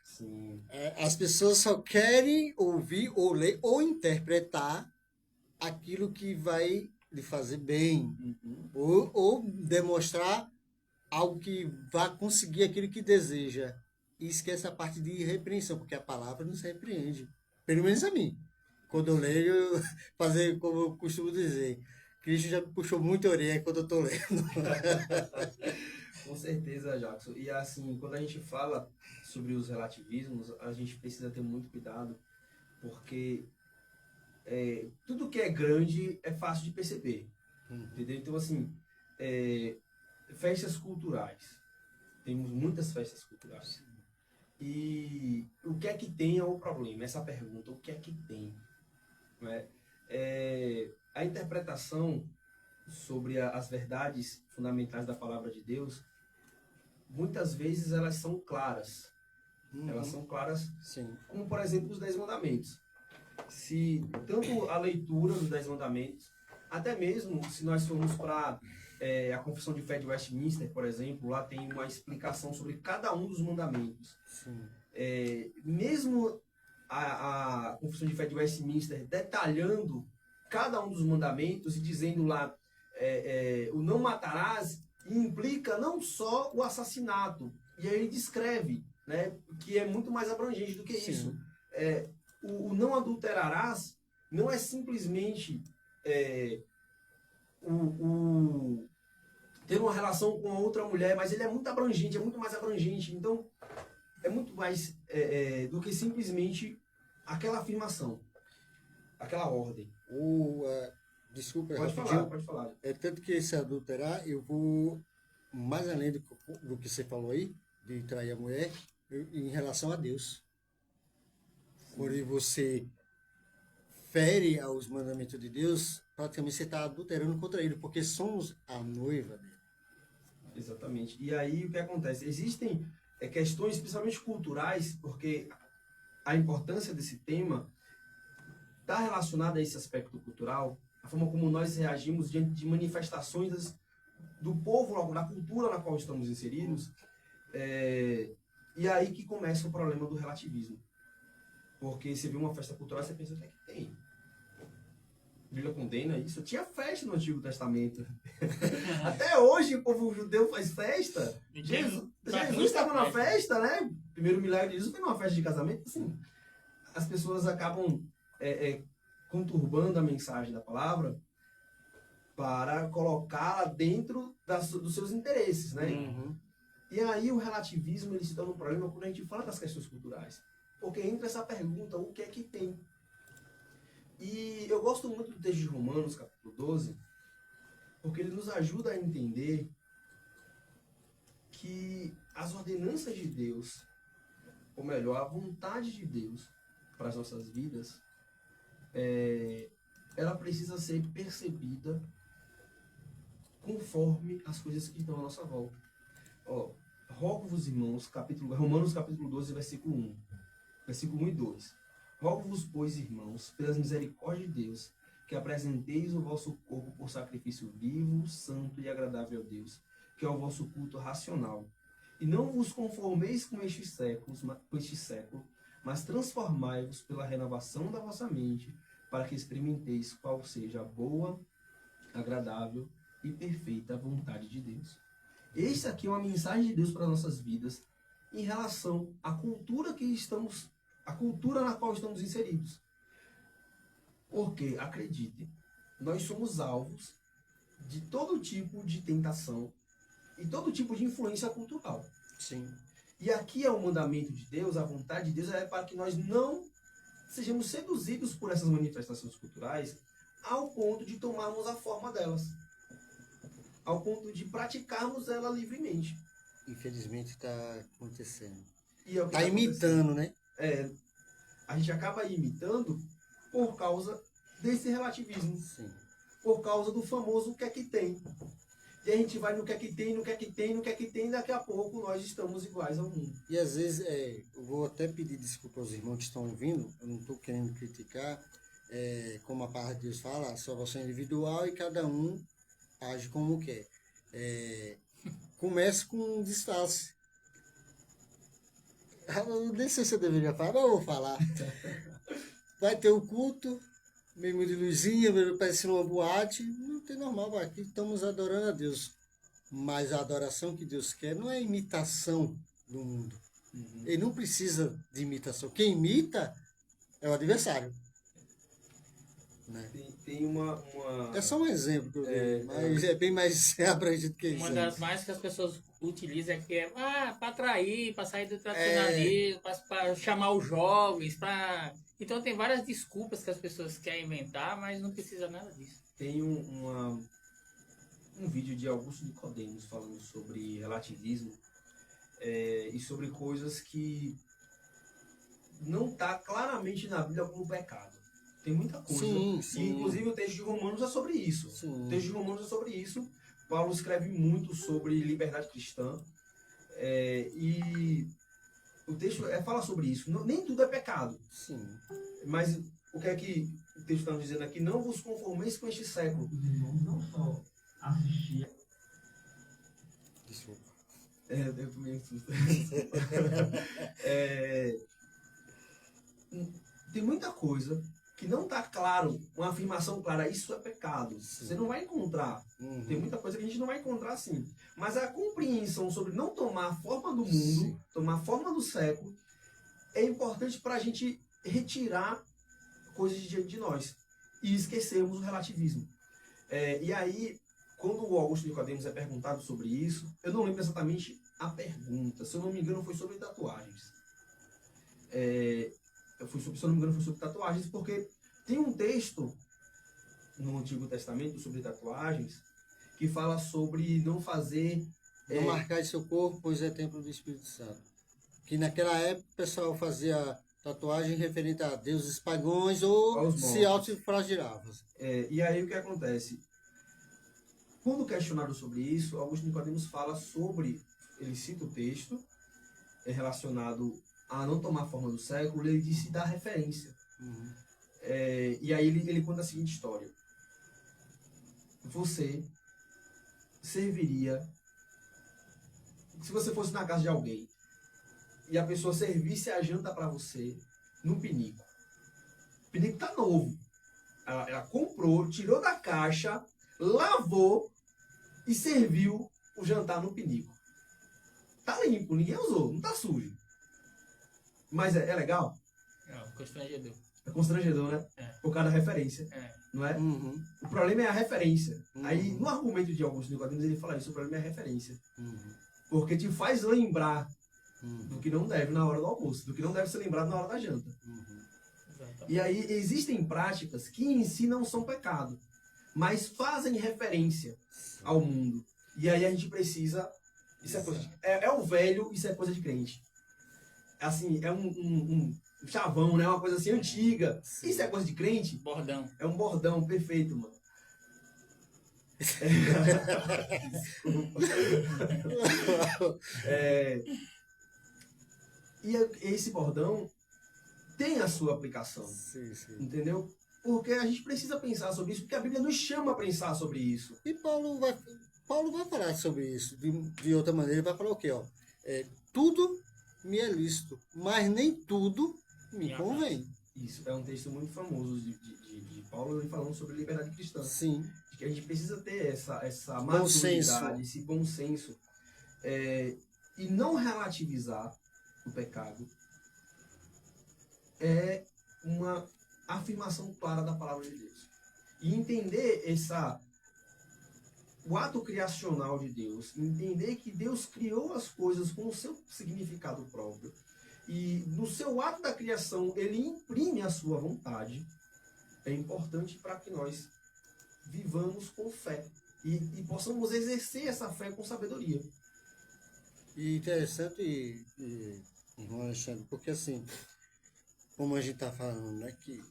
Sim. As pessoas só querem ouvir ou ler ou interpretar aquilo que vai lhe fazer bem, ou demonstrar algo que vai conseguir aquilo que deseja. E esquece a parte de repreensão, porque a palavra nos repreende. Pelo menos a mim. Quando eu leio, fazer como eu costumo dizer. Cristo já me puxou muito a orelha quando eu estou lendo. Com certeza, Jackson. E assim, quando a gente fala sobre os relativismos, a gente precisa ter muito cuidado, porque tudo que é grande é fácil de perceber, entendeu? Então, assim, festas culturais. Temos muitas festas culturais. E o que é que tem é o problema? Essa pergunta, o que é que tem? Né? A interpretação sobre as verdades fundamentais da palavra de Deus, muitas vezes elas são claras. Elas são claras, Sim. como por exemplo os 10 mandamentos. Se tanto a leitura dos 10 mandamentos, até mesmo se nós formos para a Confissão de Fé de Westminster, por exemplo, lá tem uma explicação sobre cada um dos mandamentos. Sim. Mesmo a Confissão de Fé de Westminster detalhando cada um dos mandamentos e dizendo lá o não matarás implica não só o assassinato, e aí ele descreve, né, que é muito mais abrangente do que Sim. isso. O não adulterarás não é simplesmente ter uma relação com outra mulher, mas ele é muito abrangente, é muito mais abrangente. Então, é muito mais do que simplesmente aquela afirmação, aquela ordem. Desculpa, Pode rapidinho. falar, pode falar. É tanto que esse adulterar, eu vou mais além do que você falou aí, de trair a mulher, em relação a Deus. Quando você fere aos mandamentos de Deus, praticamente você está adulterando contra ele, porque somos a noiva dele. Exatamente. E aí o que acontece? Existem questões, principalmente culturais, porque a importância desse tema está relacionada a esse aspecto cultural, a forma como nós reagimos diante de manifestações do povo, da cultura na qual estamos inseridos, e aí que começa o problema do relativismo. Porque você vê uma festa cultural, você pensa, o que é que tem? A Bíblia condena isso. Tinha festa no Antigo Testamento. Até hoje o povo judeu faz festa. Jesus estava na festa, né? O primeiro milagre de Jesus foi numa festa de casamento. Assim, as pessoas acabam conturbando a mensagem da palavra para colocá-la dentro dos seus interesses, né? Uhum. E aí o relativismo ele se torna um problema quando a gente fala das questões culturais. Porque entra essa pergunta, o que é que tem? E eu gosto muito do texto de Romanos, capítulo 12, porque ele nos ajuda a entender que as ordenanças de Deus, ou melhor, a vontade de Deus para as nossas vidas, ela precisa ser percebida conforme as coisas que estão à nossa volta. Rogo-vos, irmãos, Romanos capítulo 12, versículo 1. Versículo 1 e 2. Rogo-vos, pois, irmãos, pelas misericórdias de Deus, que apresenteis o vosso corpo por sacrifício vivo, santo e agradável a Deus, que é o vosso culto racional. E não vos conformeis com este século, mas transformai-vos pela renovação da vossa mente, para que experimenteis qual seja a boa, agradável e perfeita vontade de Deus. Essa aqui é uma mensagem de Deus para nossas vidas em relação à cultura a cultura na qual estamos inseridos. Porque, acreditem, nós somos alvos de todo tipo de tentação e todo tipo de influência cultural. Sim. E aqui é o mandamento de Deus, a vontade de Deus é para que nós não sejamos seduzidos por essas manifestações culturais ao ponto de tomarmos a forma delas, ao ponto de praticarmos ela livremente. Infelizmente está acontecendo. Está imitando, né? A gente acaba imitando por causa desse relativismo. Sim. Por causa do famoso o que é que tem. E a gente vai no que é que tem, no que é que tem, no que é que tem, e daqui a pouco nós estamos iguais ao mundo. E às vezes, eu vou até pedir desculpa aos irmãos que estão ouvindo, eu não estou querendo criticar, como a palavra de Deus fala, a salvação é individual e cada um age como quer. Começa com um disfarce. Eu nem sei se eu deveria falar, mas eu vou falar. Vai ter o culto, mesmo de luzinha, parecendo uma boate, não tem normal, aqui estamos adorando a Deus. Mas a adoração que Deus quer não é imitação do mundo. Uhum. Ele não precisa de imitação. Quem imita é o adversário. né? Tem uma... É só um exemplo que eu É, dei, mas é bem mais abrangido que isso. Uma aí. das mais que as pessoas utilizam é que é para atrair, para sair do tradicionalismo, para chamar os jovens, para. Então tem várias desculpas que as pessoas querem inventar, mas não precisa nada disso. Tem um vídeo de Augusto Nicodemos falando sobre relativismo e sobre coisas que não está claramente na Bíblia como pecado. Tem muita coisa. Sim, E, sim. inclusive o texto de Romanos é sobre isso. Sim. O texto de Romanos é sobre isso. Paulo escreve muito sobre liberdade cristã. E o texto fala sobre isso. Nem tudo é pecado. Sim. Mas o que é que o texto está nos dizendo aqui? Não vos conformeis com este século. Não só assistir. Desculpa. Eu tomei um susto. Tem muita coisa que não está claro, uma afirmação clara, isso é pecado. Sim. Você não vai encontrar. Uhum. Tem muita coisa que a gente não vai encontrar assim. Mas a compreensão sobre não tomar a forma do mundo, Sim. tomar a forma do século, é importante para a gente retirar coisas de diante de nós e esquecermos o relativismo. E aí, quando o Augusto Nicodemos é perguntado sobre isso, eu não lembro exatamente a pergunta. Se eu não me engano, foi sobre tatuagens. Se eu não me engano, foi sobre tatuagens, porque tem um texto no Antigo Testamento sobre tatuagens que fala sobre não fazer... Não marcar seu corpo, pois é templo do Espírito Santo. Que naquela época o pessoal fazia tatuagem referente a deuses pagãos ou Aos se mortos. autoflagelavam. E aí o que acontece? Quando questionado sobre isso, Augusto Nicodemos fala sobre, ele cita o texto relacionado a não tomar a forma do século, ele disse da referência. Uhum. E aí ele conta a seguinte história. Você serviria, se você fosse na casa de alguém e a pessoa servisse a janta para você num pinico. O pinico tá novo. Ela comprou, tirou da caixa, lavou e serviu o jantar no pinico. Tá limpo, ninguém usou, não tá sujo. Mas é legal? Não, constrangedor. É constrangedor, né? É. Por causa da referência, não é? Uhum. O problema é a referência. Uhum. Aí, no argumento de Augusto Nicodemos, ele fala isso, o problema é a referência. Uhum. Porque te faz lembrar Uhum. do que não deve na hora do almoço, do que não deve ser lembrado na hora da janta. Uhum. Exatamente. E aí, existem práticas que em si não são pecado, mas fazem referência ao mundo. E aí a gente precisa... Isso é, coisa é o velho, isso é coisa de crente. Assim, é um chavão, né? Uma coisa assim antiga. Sim. Isso é coisa de crente? Bordão. É um bordão perfeito, mano. E esse bordão tem a sua aplicação, Sim, sim. entendeu? Porque a gente precisa pensar sobre isso, porque a Bíblia nos chama a pensar sobre isso. E Paulo vai falar sobre isso de outra maneira. Ele vai falar o quê? Ó? Tudo me é lícito, mas nem tudo me convém. Isso é um texto muito famoso de Paulo, ele falando sobre liberdade cristã. Sim. De que a gente precisa ter essa Bom senso. maturidade, esse bom senso. E não relativizar o pecado é uma afirmação clara da palavra de Deus. E entender o ato criacional de Deus, entender que Deus criou as coisas com o seu significado próprio. E no seu ato da criação, ele imprime a sua vontade. É importante para que nós vivamos com fé e possamos exercer essa fé com sabedoria. E interessante, irmão Alexandre, porque assim, como a gente está falando, né, que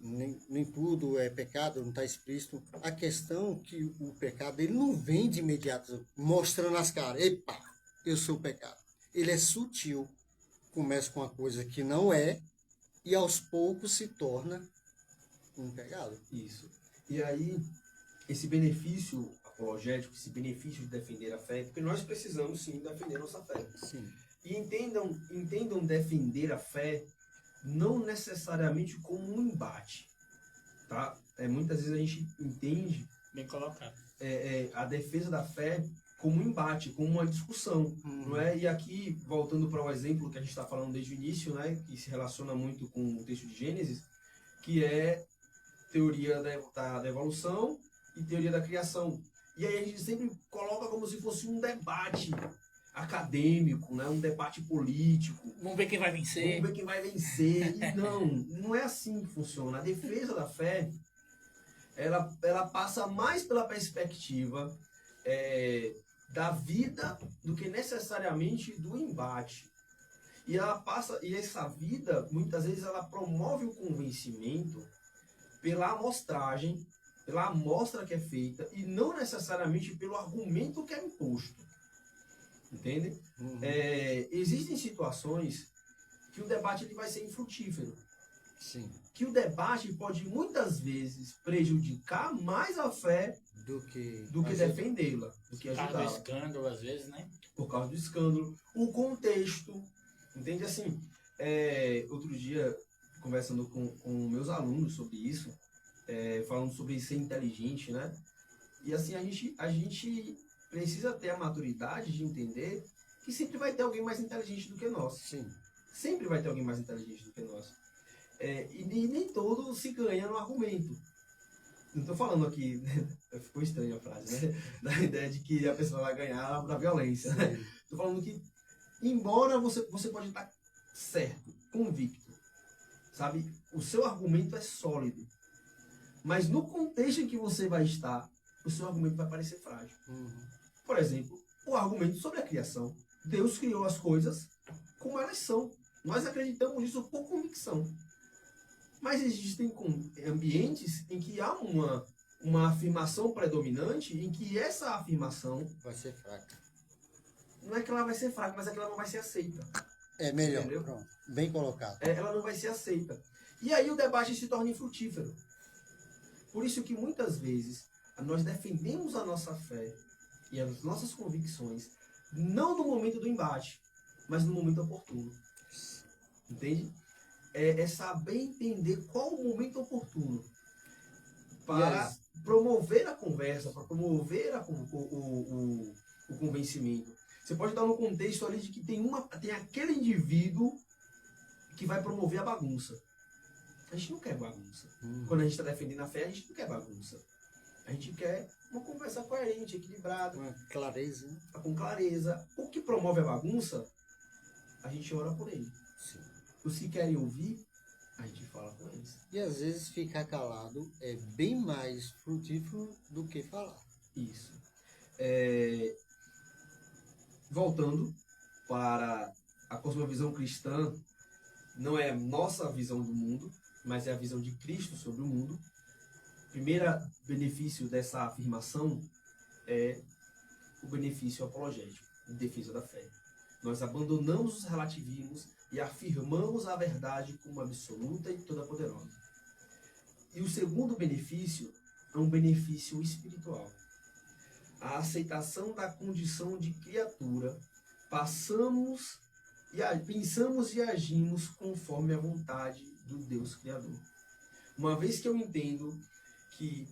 nem tudo é pecado, não está explícito. A questão que o pecado, ele não vem de imediato mostrando as caras. Epa, eu sou o pecado. Ele é sutil. Começa com uma coisa que não é e aos poucos se torna um pecado. Isso. E aí, esse benefício apologético, esse benefício de defender a fé, porque nós precisamos sim defender a nossa fé. Sim. E entendam defender a fé não necessariamente como um embate, tá? Muitas vezes a gente entende Bem colocado. a defesa da fé como um embate, como uma discussão, não é? E aqui, voltando para o exemplo que a gente está falando desde o início, né, que se relaciona muito com o texto de Gênesis, que é teoria da evolução e teoria da criação. E aí a gente sempre coloca como se fosse um debate acadêmico, né? Um debate político. Vamos ver quem vai vencer. Vamos ver quem vai vencer. E não é assim que funciona. A defesa da fé, ela passa mais pela perspectiva da vida do que necessariamente do embate. E essa vida, muitas vezes, ela promove o convencimento pela amostragem, pela amostra que é feita, e não necessariamente pelo argumento que é imposto. Entende? Uhum. Existem situações que o debate ele vai ser infrutífero. Sim. Que o debate pode, muitas vezes, prejudicar mais a fé Do que defendê-la, do que Por causa do ajudá-la. escândalo, às vezes, né? Por causa do escândalo, o contexto, entende? Assim, outro dia, conversando com meus alunos sobre isso, falando sobre ser inteligente, né? E assim, a gente precisa ter a maturidade de entender que sempre vai ter alguém mais inteligente do que nós. Sim. Sempre vai ter alguém mais inteligente do que nós. E nem todo se ganha no argumento. Não estou falando aqui, ficou estranha a frase, né? Da ideia de que a pessoa vai ganhar na violência. Estou falando que, embora você pode estar certo, convicto, sabe? O seu argumento é sólido. Mas no contexto em que você vai estar, o seu argumento vai parecer frágil. Uhum. Por exemplo, o argumento sobre a criação. Deus criou as coisas como elas são. Nós acreditamos nisso por convicção. Mas existem ambientes em que há uma afirmação predominante, em que essa afirmação Vai ser fraca. não é que ela vai ser fraca, mas é que ela não vai ser aceita. É melhor. Entendeu? Pronto. Bem colocado. Ela não vai ser aceita. E aí o debate se torna infrutífero. Por isso que muitas vezes nós defendemos a nossa fé e as nossas convicções não no momento do embate, mas no momento oportuno. Entende? É saber entender qual o momento oportuno para promover a conversa, para promover o convencimento. Você pode estar no contexto ali de que tem aquele indivíduo que vai promover a bagunça. A gente não quer bagunça. Quando a gente está defendendo a fé, a gente não quer bagunça. A gente quer uma conversa coerente, equilibrada, Com clareza, né? com clareza. O que promove a bagunça, a gente ora por ele. Sim. Os que querem ouvir, a gente fala com eles. E às vezes ficar calado é bem mais frutífero do que falar. Isso. Voltando para a cosmovisão cristã, não é nossa visão do mundo, mas é a visão de Cristo sobre o mundo. O primeiro benefício dessa afirmação é o benefício apologético, de defesa da fé. Nós abandonamos os relativismos e afirmamos a verdade como absoluta e toda poderosa. E o segundo benefício é um benefício espiritual. A aceitação da condição de criatura, pensamos e agimos conforme a vontade do Deus Criador. Uma vez que eu entendo que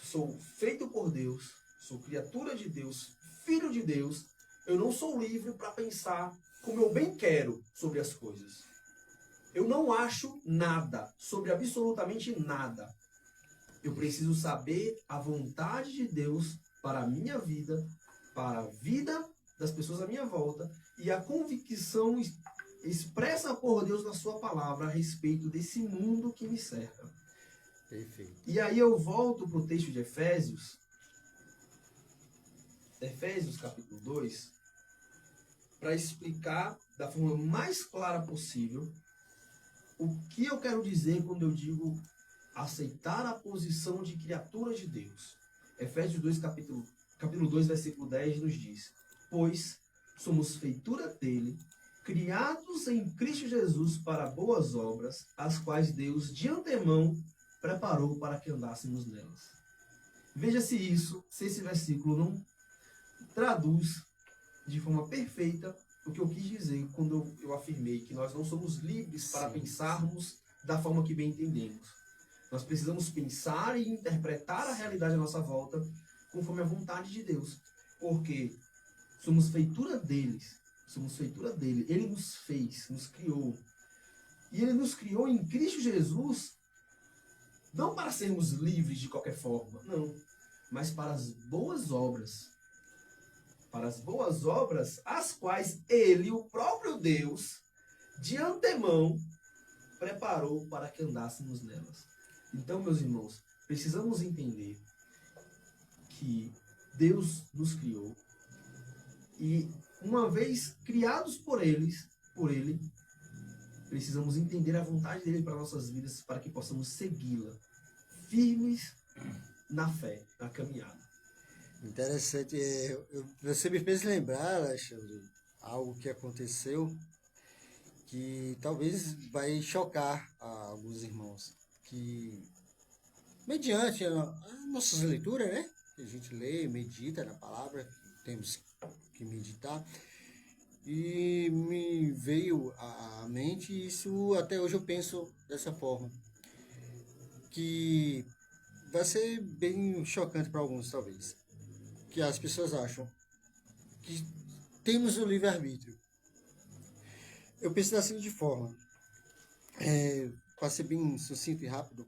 sou feito por Deus, sou criatura de Deus, filho de Deus, eu não sou livre para pensar como eu bem quero sobre as coisas. Eu não acho nada, sobre absolutamente nada. Eu preciso saber a vontade de Deus para a minha vida, para a vida das pessoas à minha volta e a convicção expressa por Deus na sua palavra a respeito desse mundo que me cerca. Perfeito. E aí eu volto para o texto de Efésios capítulo 2, para explicar da forma mais clara possível o que eu quero dizer quando eu digo aceitar a posição de criatura de Deus. Efésios 2, capítulo 2, versículo 10 nos diz: pois somos feitura dele, criados em Cristo Jesus para boas obras, as quais Deus de antemão preparou para que andássemos nelas. Veja se esse versículo não traduz de forma perfeita o que eu quis dizer quando eu afirmei que nós não somos livres para pensarmos da forma que bem entendemos. Nós precisamos pensar e interpretar a realidade à nossa volta conforme a vontade de Deus, porque somos feitura dele. Ele nos fez, nos criou. E ele nos criou em Cristo Jesus Não para sermos livres de qualquer forma, não. Mas para as boas obras. Para as boas obras, as quais Ele, o próprio Deus, de antemão, preparou para que andássemos nelas. Então, meus irmãos, precisamos entender que Deus nos criou e, uma vez criados por Ele, precisamos entender a vontade dele para nossas vidas, para que possamos segui-la, firmes na fé, na caminhada. Interessante. Você me fez lembrar, Alexandre, algo que aconteceu que talvez vai chocar a alguns irmãos. Que, mediante as nossas leituras, né? Que a gente lê, medita na palavra, temos que meditar. E me veio à mente, e isso até hoje eu penso dessa forma, que vai ser bem chocante para alguns, talvez. Que as pessoas acham que temos o livre-arbítrio. Eu penso da seguinte forma, para ser bem sucinto e rápido,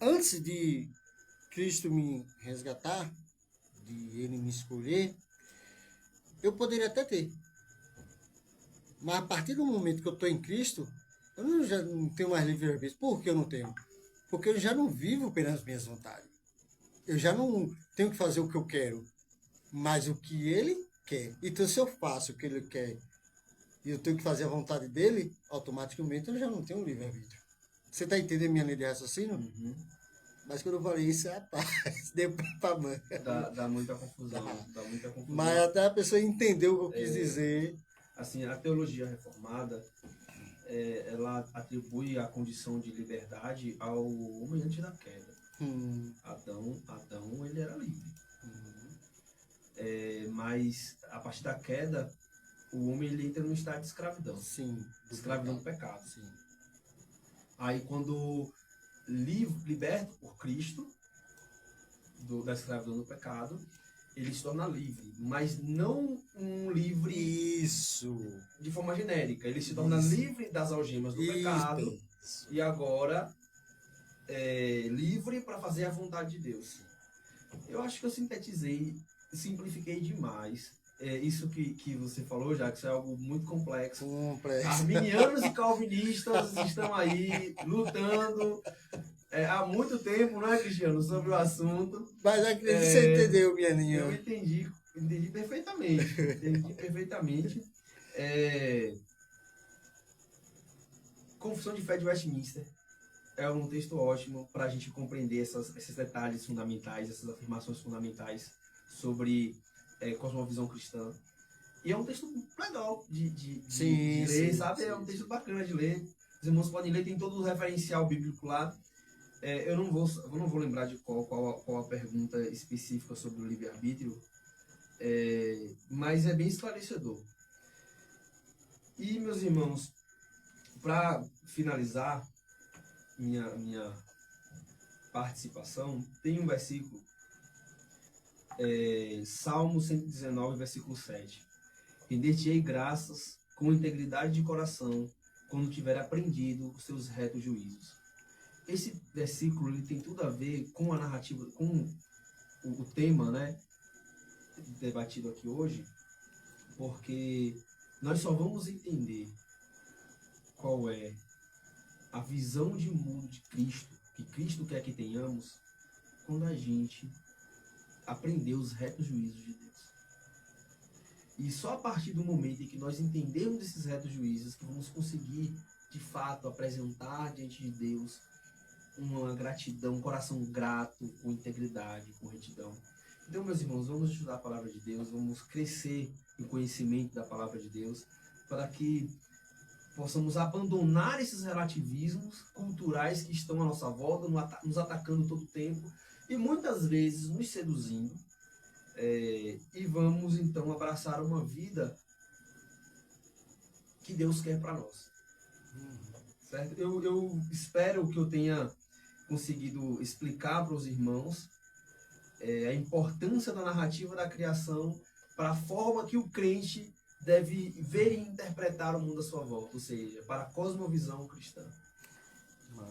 antes de Cristo me resgatar, de Ele me escolher, eu poderia até ter. Mas a partir do momento que eu estou em Cristo, já não tenho mais livre-arbítrio. Por que eu não tenho? Porque eu já não vivo pelas minhas vontades. Eu já não tenho que fazer o que eu quero, mas o que Ele quer. Então, se eu faço o que Ele quer e eu tenho que fazer a vontade dEle, automaticamente eu já não tenho livre-arbítrio. Você está entendendo minha linha de raciocínio? Uhum. Mas quando eu falei isso, rapaz, deu pra mãe. Dá muita confusão. Dá muita confusão. Mas até a pessoa entendeu o que eu quis dizer. Assim, a teologia reformada, ela atribui a condição de liberdade ao homem antes da queda. Adão, ele era livre. Mas a partir da queda, o homem ele entra num estado de escravidão. Sim. Escravidão do pecado. Sim. Aí quando liberto por Cristo da escravidão do pecado, ele se torna livre, mas não um livre de forma genérica. Ele se torna livre das algemas do pecado e agora livre para fazer a vontade de Deus. Eu acho que eu simplifiquei demais. Isso que você falou, já que isso é algo muito complexo. Arminianos e calvinistas estão aí lutando há muito tempo, não é, Cristiano, sobre o assunto. Mas acredito que você entendeu, minha linha. Eu entendi perfeitamente. Entendi perfeitamente. Confissão de Fé de Westminster é um texto ótimo para a gente compreender esses detalhes fundamentais, essas afirmações fundamentais sobre cosmovisão cristã. E é um texto legal de ler, sabe? É um texto bacana de ler. Os irmãos podem ler, tem todo o referencial bíblico lá. Eu não vou lembrar de qual a pergunta específica sobre o livre-arbítrio, mas é bem esclarecedor. E, meus irmãos, para finalizar minha participação, tem um versículo, Salmo 119, versículo 7. Render-te-ei graças com integridade de coração, quando tiver aprendido os seus retos juízos. Esse versículo ele tem tudo a ver com a narrativa, com o tema, né, debatido aqui hoje, porque nós só vamos entender qual é a visão de mundo de Cristo, que Cristo quer que tenhamos, quando a gente aprender os retos juízos de Deus. E só a partir do momento em que nós entendemos esses retos juízos que vamos conseguir, de fato, apresentar diante de Deus uma gratidão, um coração grato, com integridade, com retidão. Então, meus irmãos, vamos estudar a palavra de Deus, vamos crescer em conhecimento da palavra de Deus, para que possamos abandonar esses relativismos culturais que estão à nossa volta, nos atacando todo o tempo, e muitas vezes nos seduzindo, e vamos então abraçar uma vida que Deus quer para nós. Certo? Eu espero que eu tenha conseguido explicar para os irmãos a importância da narrativa da criação para a forma que o crente deve ver e interpretar o mundo à sua volta, ou seja, para a cosmovisão cristã.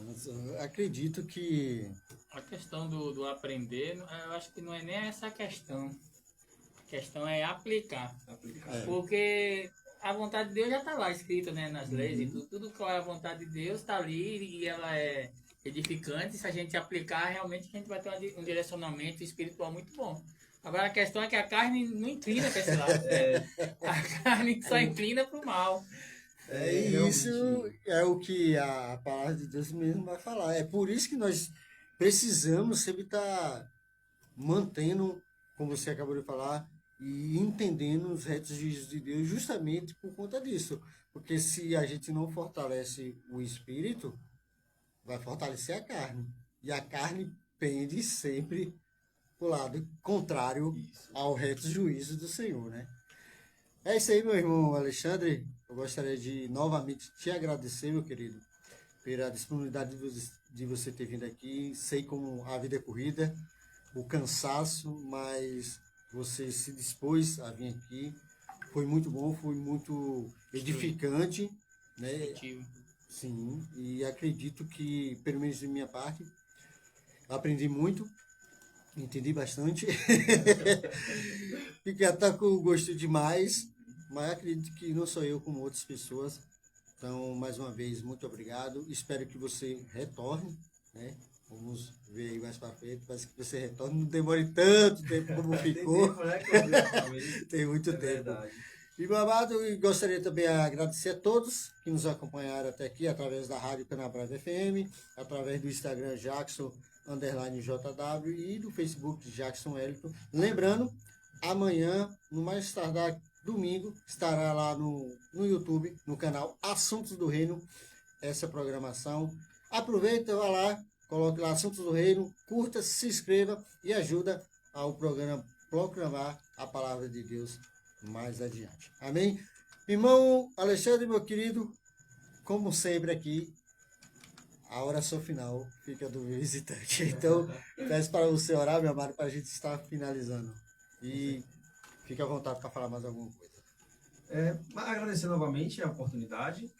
Mas eu acredito que A questão do aprender, eu acho que não é nem essa a questão. A questão é aplicar. Aplicar. Porque a vontade de Deus já está lá escrita, né, nas leis e tudo. Tudo que é a vontade de Deus está ali e ela é edificante. Se a gente aplicar, realmente a gente vai ter um direcionamento espiritual muito bom. Agora a questão é que a carne não inclina para esse lado. A carne só inclina para o mal. isso é o que a palavra de Deus mesmo vai falar. É por isso que nós precisamos sempre estar mantendo, como você acabou de falar, e entendendo os retos juízos de Deus justamente por conta disso. Porque se a gente não fortalece o espírito, vai fortalecer a carne. E a carne pende sempre para o lado contrário Isso. ao reto juízo do Senhor, né? É isso aí, meu irmão Alexandre. Eu gostaria de novamente te agradecer, meu querido, pela disponibilidade de você ter vindo aqui. Sei como a vida é corrida, o cansaço, mas você se dispôs a vir aqui. Foi muito bom, foi muito edificante, né? Efetivo. Sim, e acredito que, pelo menos de minha parte, aprendi muito, entendi bastante. Fiquei até com gosto demais, mas acredito que não sou eu, como outras pessoas. Então, mais uma vez, muito obrigado. Espero que você retorne, né? Vamos ver aí mais para frente. Parece que você retorne, não demore tanto tempo como ficou. Tem tempo, né, que eu vi, talvez. Tem muito É tempo. verdade. E, meu amado, eu gostaria também de agradecer a todos que nos acompanharam até aqui, através da Rádio Canabrava FM, através do Instagram Jackson_JW e do Facebook Jackson Wellington. Lembrando, amanhã, no mais tardar domingo, estará lá no YouTube, no canal Assuntos do Reino, essa programação. Aproveita, vá lá, coloque lá Assuntos do Reino, curta, se inscreva e ajuda ao programa proclamar a palavra de Deus mais adiante. Amém? Irmão Alexandre, meu querido, como sempre aqui, a oração final fica do visitante. Então, peço para você orar, meu amado, para a gente estar finalizando. E fique à vontade para falar mais alguma coisa. Mas agradecer novamente a oportunidade,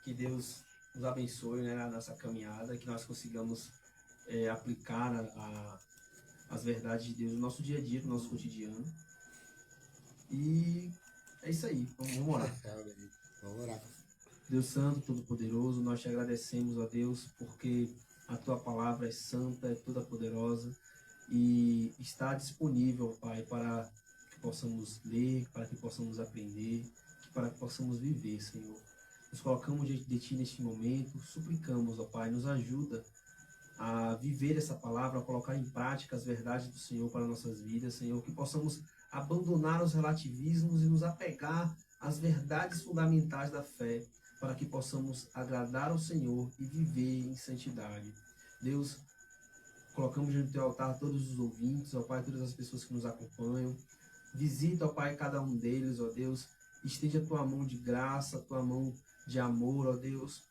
que Deus nos abençoe, né, na nossa caminhada, que nós consigamos aplicar as verdades de Deus no nosso dia a dia, no nosso cotidiano. E é isso aí, vamos orar. Vamos orar. Deus Santo, Todo-Poderoso, nós te agradecemos, ó Deus, porque a tua palavra é santa, é toda poderosa e está disponível, Pai, para que possamos ler, para que possamos aprender, para que possamos viver, Senhor. Nos colocamos diante de Ti neste momento, suplicamos, ó Pai, nos ajuda a viver essa palavra, a colocar em prática as verdades do Senhor para nossas vidas, Senhor, que possamos abandonar os relativismos e nos apegar às verdades fundamentais da fé, para que possamos agradar ao Senhor e viver em santidade. Deus, colocamos diante do teu altar todos os ouvintes, ó Pai, todas as pessoas que nos acompanham. Visita, ó Pai, cada um deles, ó Deus. Estende a tua mão de graça, a tua mão de amor, ó Deus.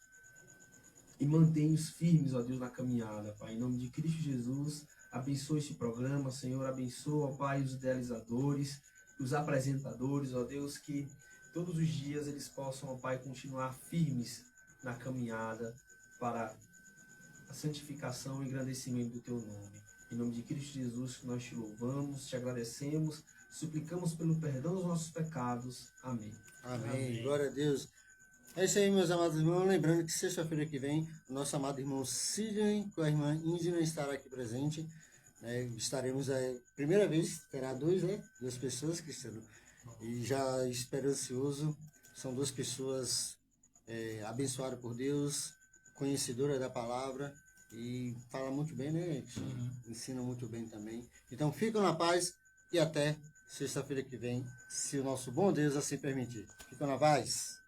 E mantém-os firmes, ó Deus, na caminhada, Pai. Em nome de Cristo Jesus, abençoa este programa, Senhor. Abençoa, ó Pai, os idealizadores, os apresentadores, ó Deus, que todos os dias eles possam, ó Pai, continuar firmes na caminhada para a santificação e engrandecimento do Teu nome. Em nome de Cristo Jesus, que nós te louvamos, te agradecemos, suplicamos pelo perdão dos nossos pecados. Amém. Amém. Glória a Deus. É isso aí, meus amados irmãos. Lembrando que sexta-feira que vem, o nosso amado irmão Sidney com a irmã Indina estará aqui presente. Estaremos a primeira vez, terá duas pessoas, Cristiano. E já espero ansioso. São duas pessoas abençoadas por Deus, conhecedoras da palavra e fala muito bem, né? Ensina muito bem também. Então fiquem na paz e até sexta-feira que vem, se o nosso bom Deus assim permitir. Fiquem na paz.